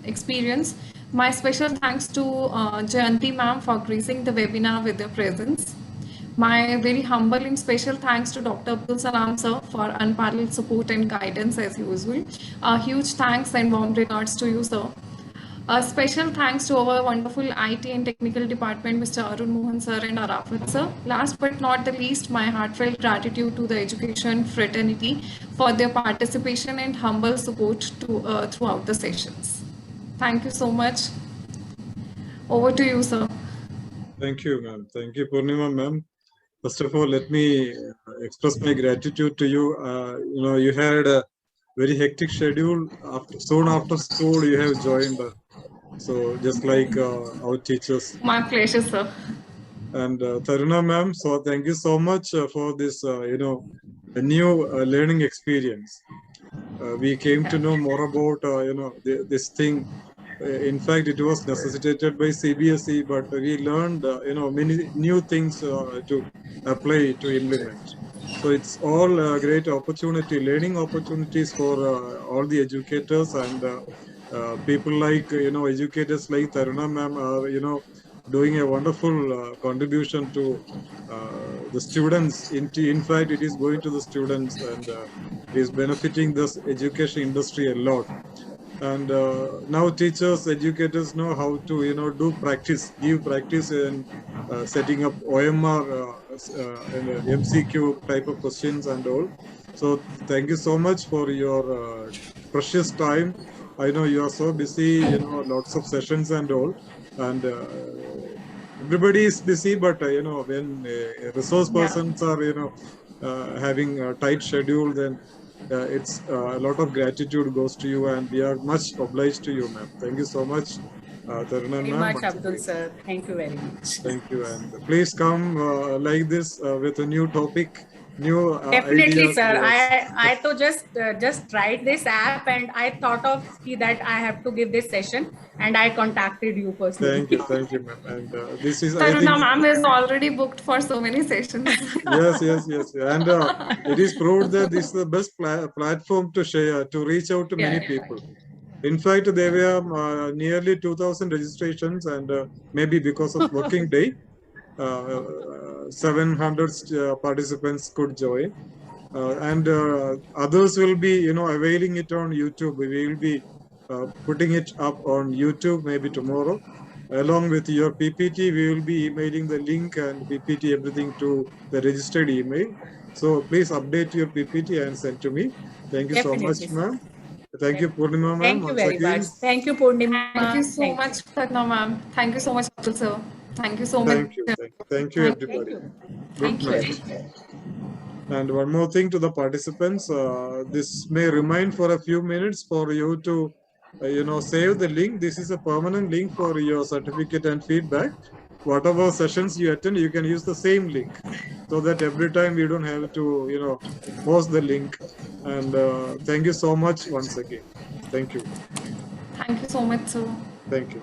experience. My special thanks to Jayanti ma'am for gracing the webinar with their presence. My very humble and special thanks to Dr. Abdul Salam sir for unparalleled support and guidance as usual. A huge thanks and warm regards to you, sir. A special thanks to our wonderful IT and technical department, Mr. Arun Mohan sir and Arafat sir. Last but not the least, my heartfelt gratitude to the education fraternity for their participation and humble support to, throughout the sessions. Thank you so much. Over to you, sir. Thank you, ma'am. Thank you, Purnima ma'am. First of all, let me express my gratitude to you. You know, you had a very hectic schedule. Soon after school, you have joined. So just like our teachers. My pleasure, sir. And Taruna ma'am, so thank you so much for this, you know, a new learning experience. We came to know more about, you know, this thing. In fact, it was necessitated by CBSE, but we learned, you know, many new things to apply, to implement. So it's all a great opportunity, learning opportunities for all the educators and people like, you know, educators like Taruna ma'am are, you know, doing a wonderful contribution to the students. In fact, it is going to the students and it is benefiting this education industry a lot. And now teachers, educators know how to, you know, do practice, give practice in setting up OMR and MCQ type of questions and all. So thank you so much for your precious time. I know you are so busy, you know, lots of sessions and all, and everybody is busy, but you know, when resource persons are, you know, having a tight schedule, then it's a lot of gratitude goes to you, and we are much obliged to you, ma'am. Thank you so much, Taruna ma'am. Very much, Abdul sir. Thank you very much. Thank you, and please come like this with a new topic. New definitely, ideas. sir. Yes. I to just tried this app and I thought of that I have to give this session and I contacted you personally. Thank you, ma'am. And this is Taruna ma'am is already booked for so many sessions. yes, and it is proved that this is the best platform to share, to reach out to many people. In fact, there were nearly 2,000 registrations, and maybe because of working day, 700 participants could join, and others will be, you know, availing it on YouTube. We will be putting it up on YouTube maybe tomorrow, along with your PPT, we will be emailing the link and PPT, everything to the registered email. So please update your PPT and send to me. Thank you so much, ma'am. Thank you, Purnima ma'am. Thank you once very again. much. Thank you, Purnima. Thank you so much, Taruna ma'am. Thank you so much, Abdul sir. Thank you so much. Thank you. Thank you, everybody. Good night. And one more thing to the participants, this may remain for a few minutes for you to, save the link. This is a permanent link for your certificate and feedback. Whatever sessions you attend, you can use the same link so that every time you don't have to, post the link. And thank you so much once again. Thank you. Thank you so much, sir. Thank you.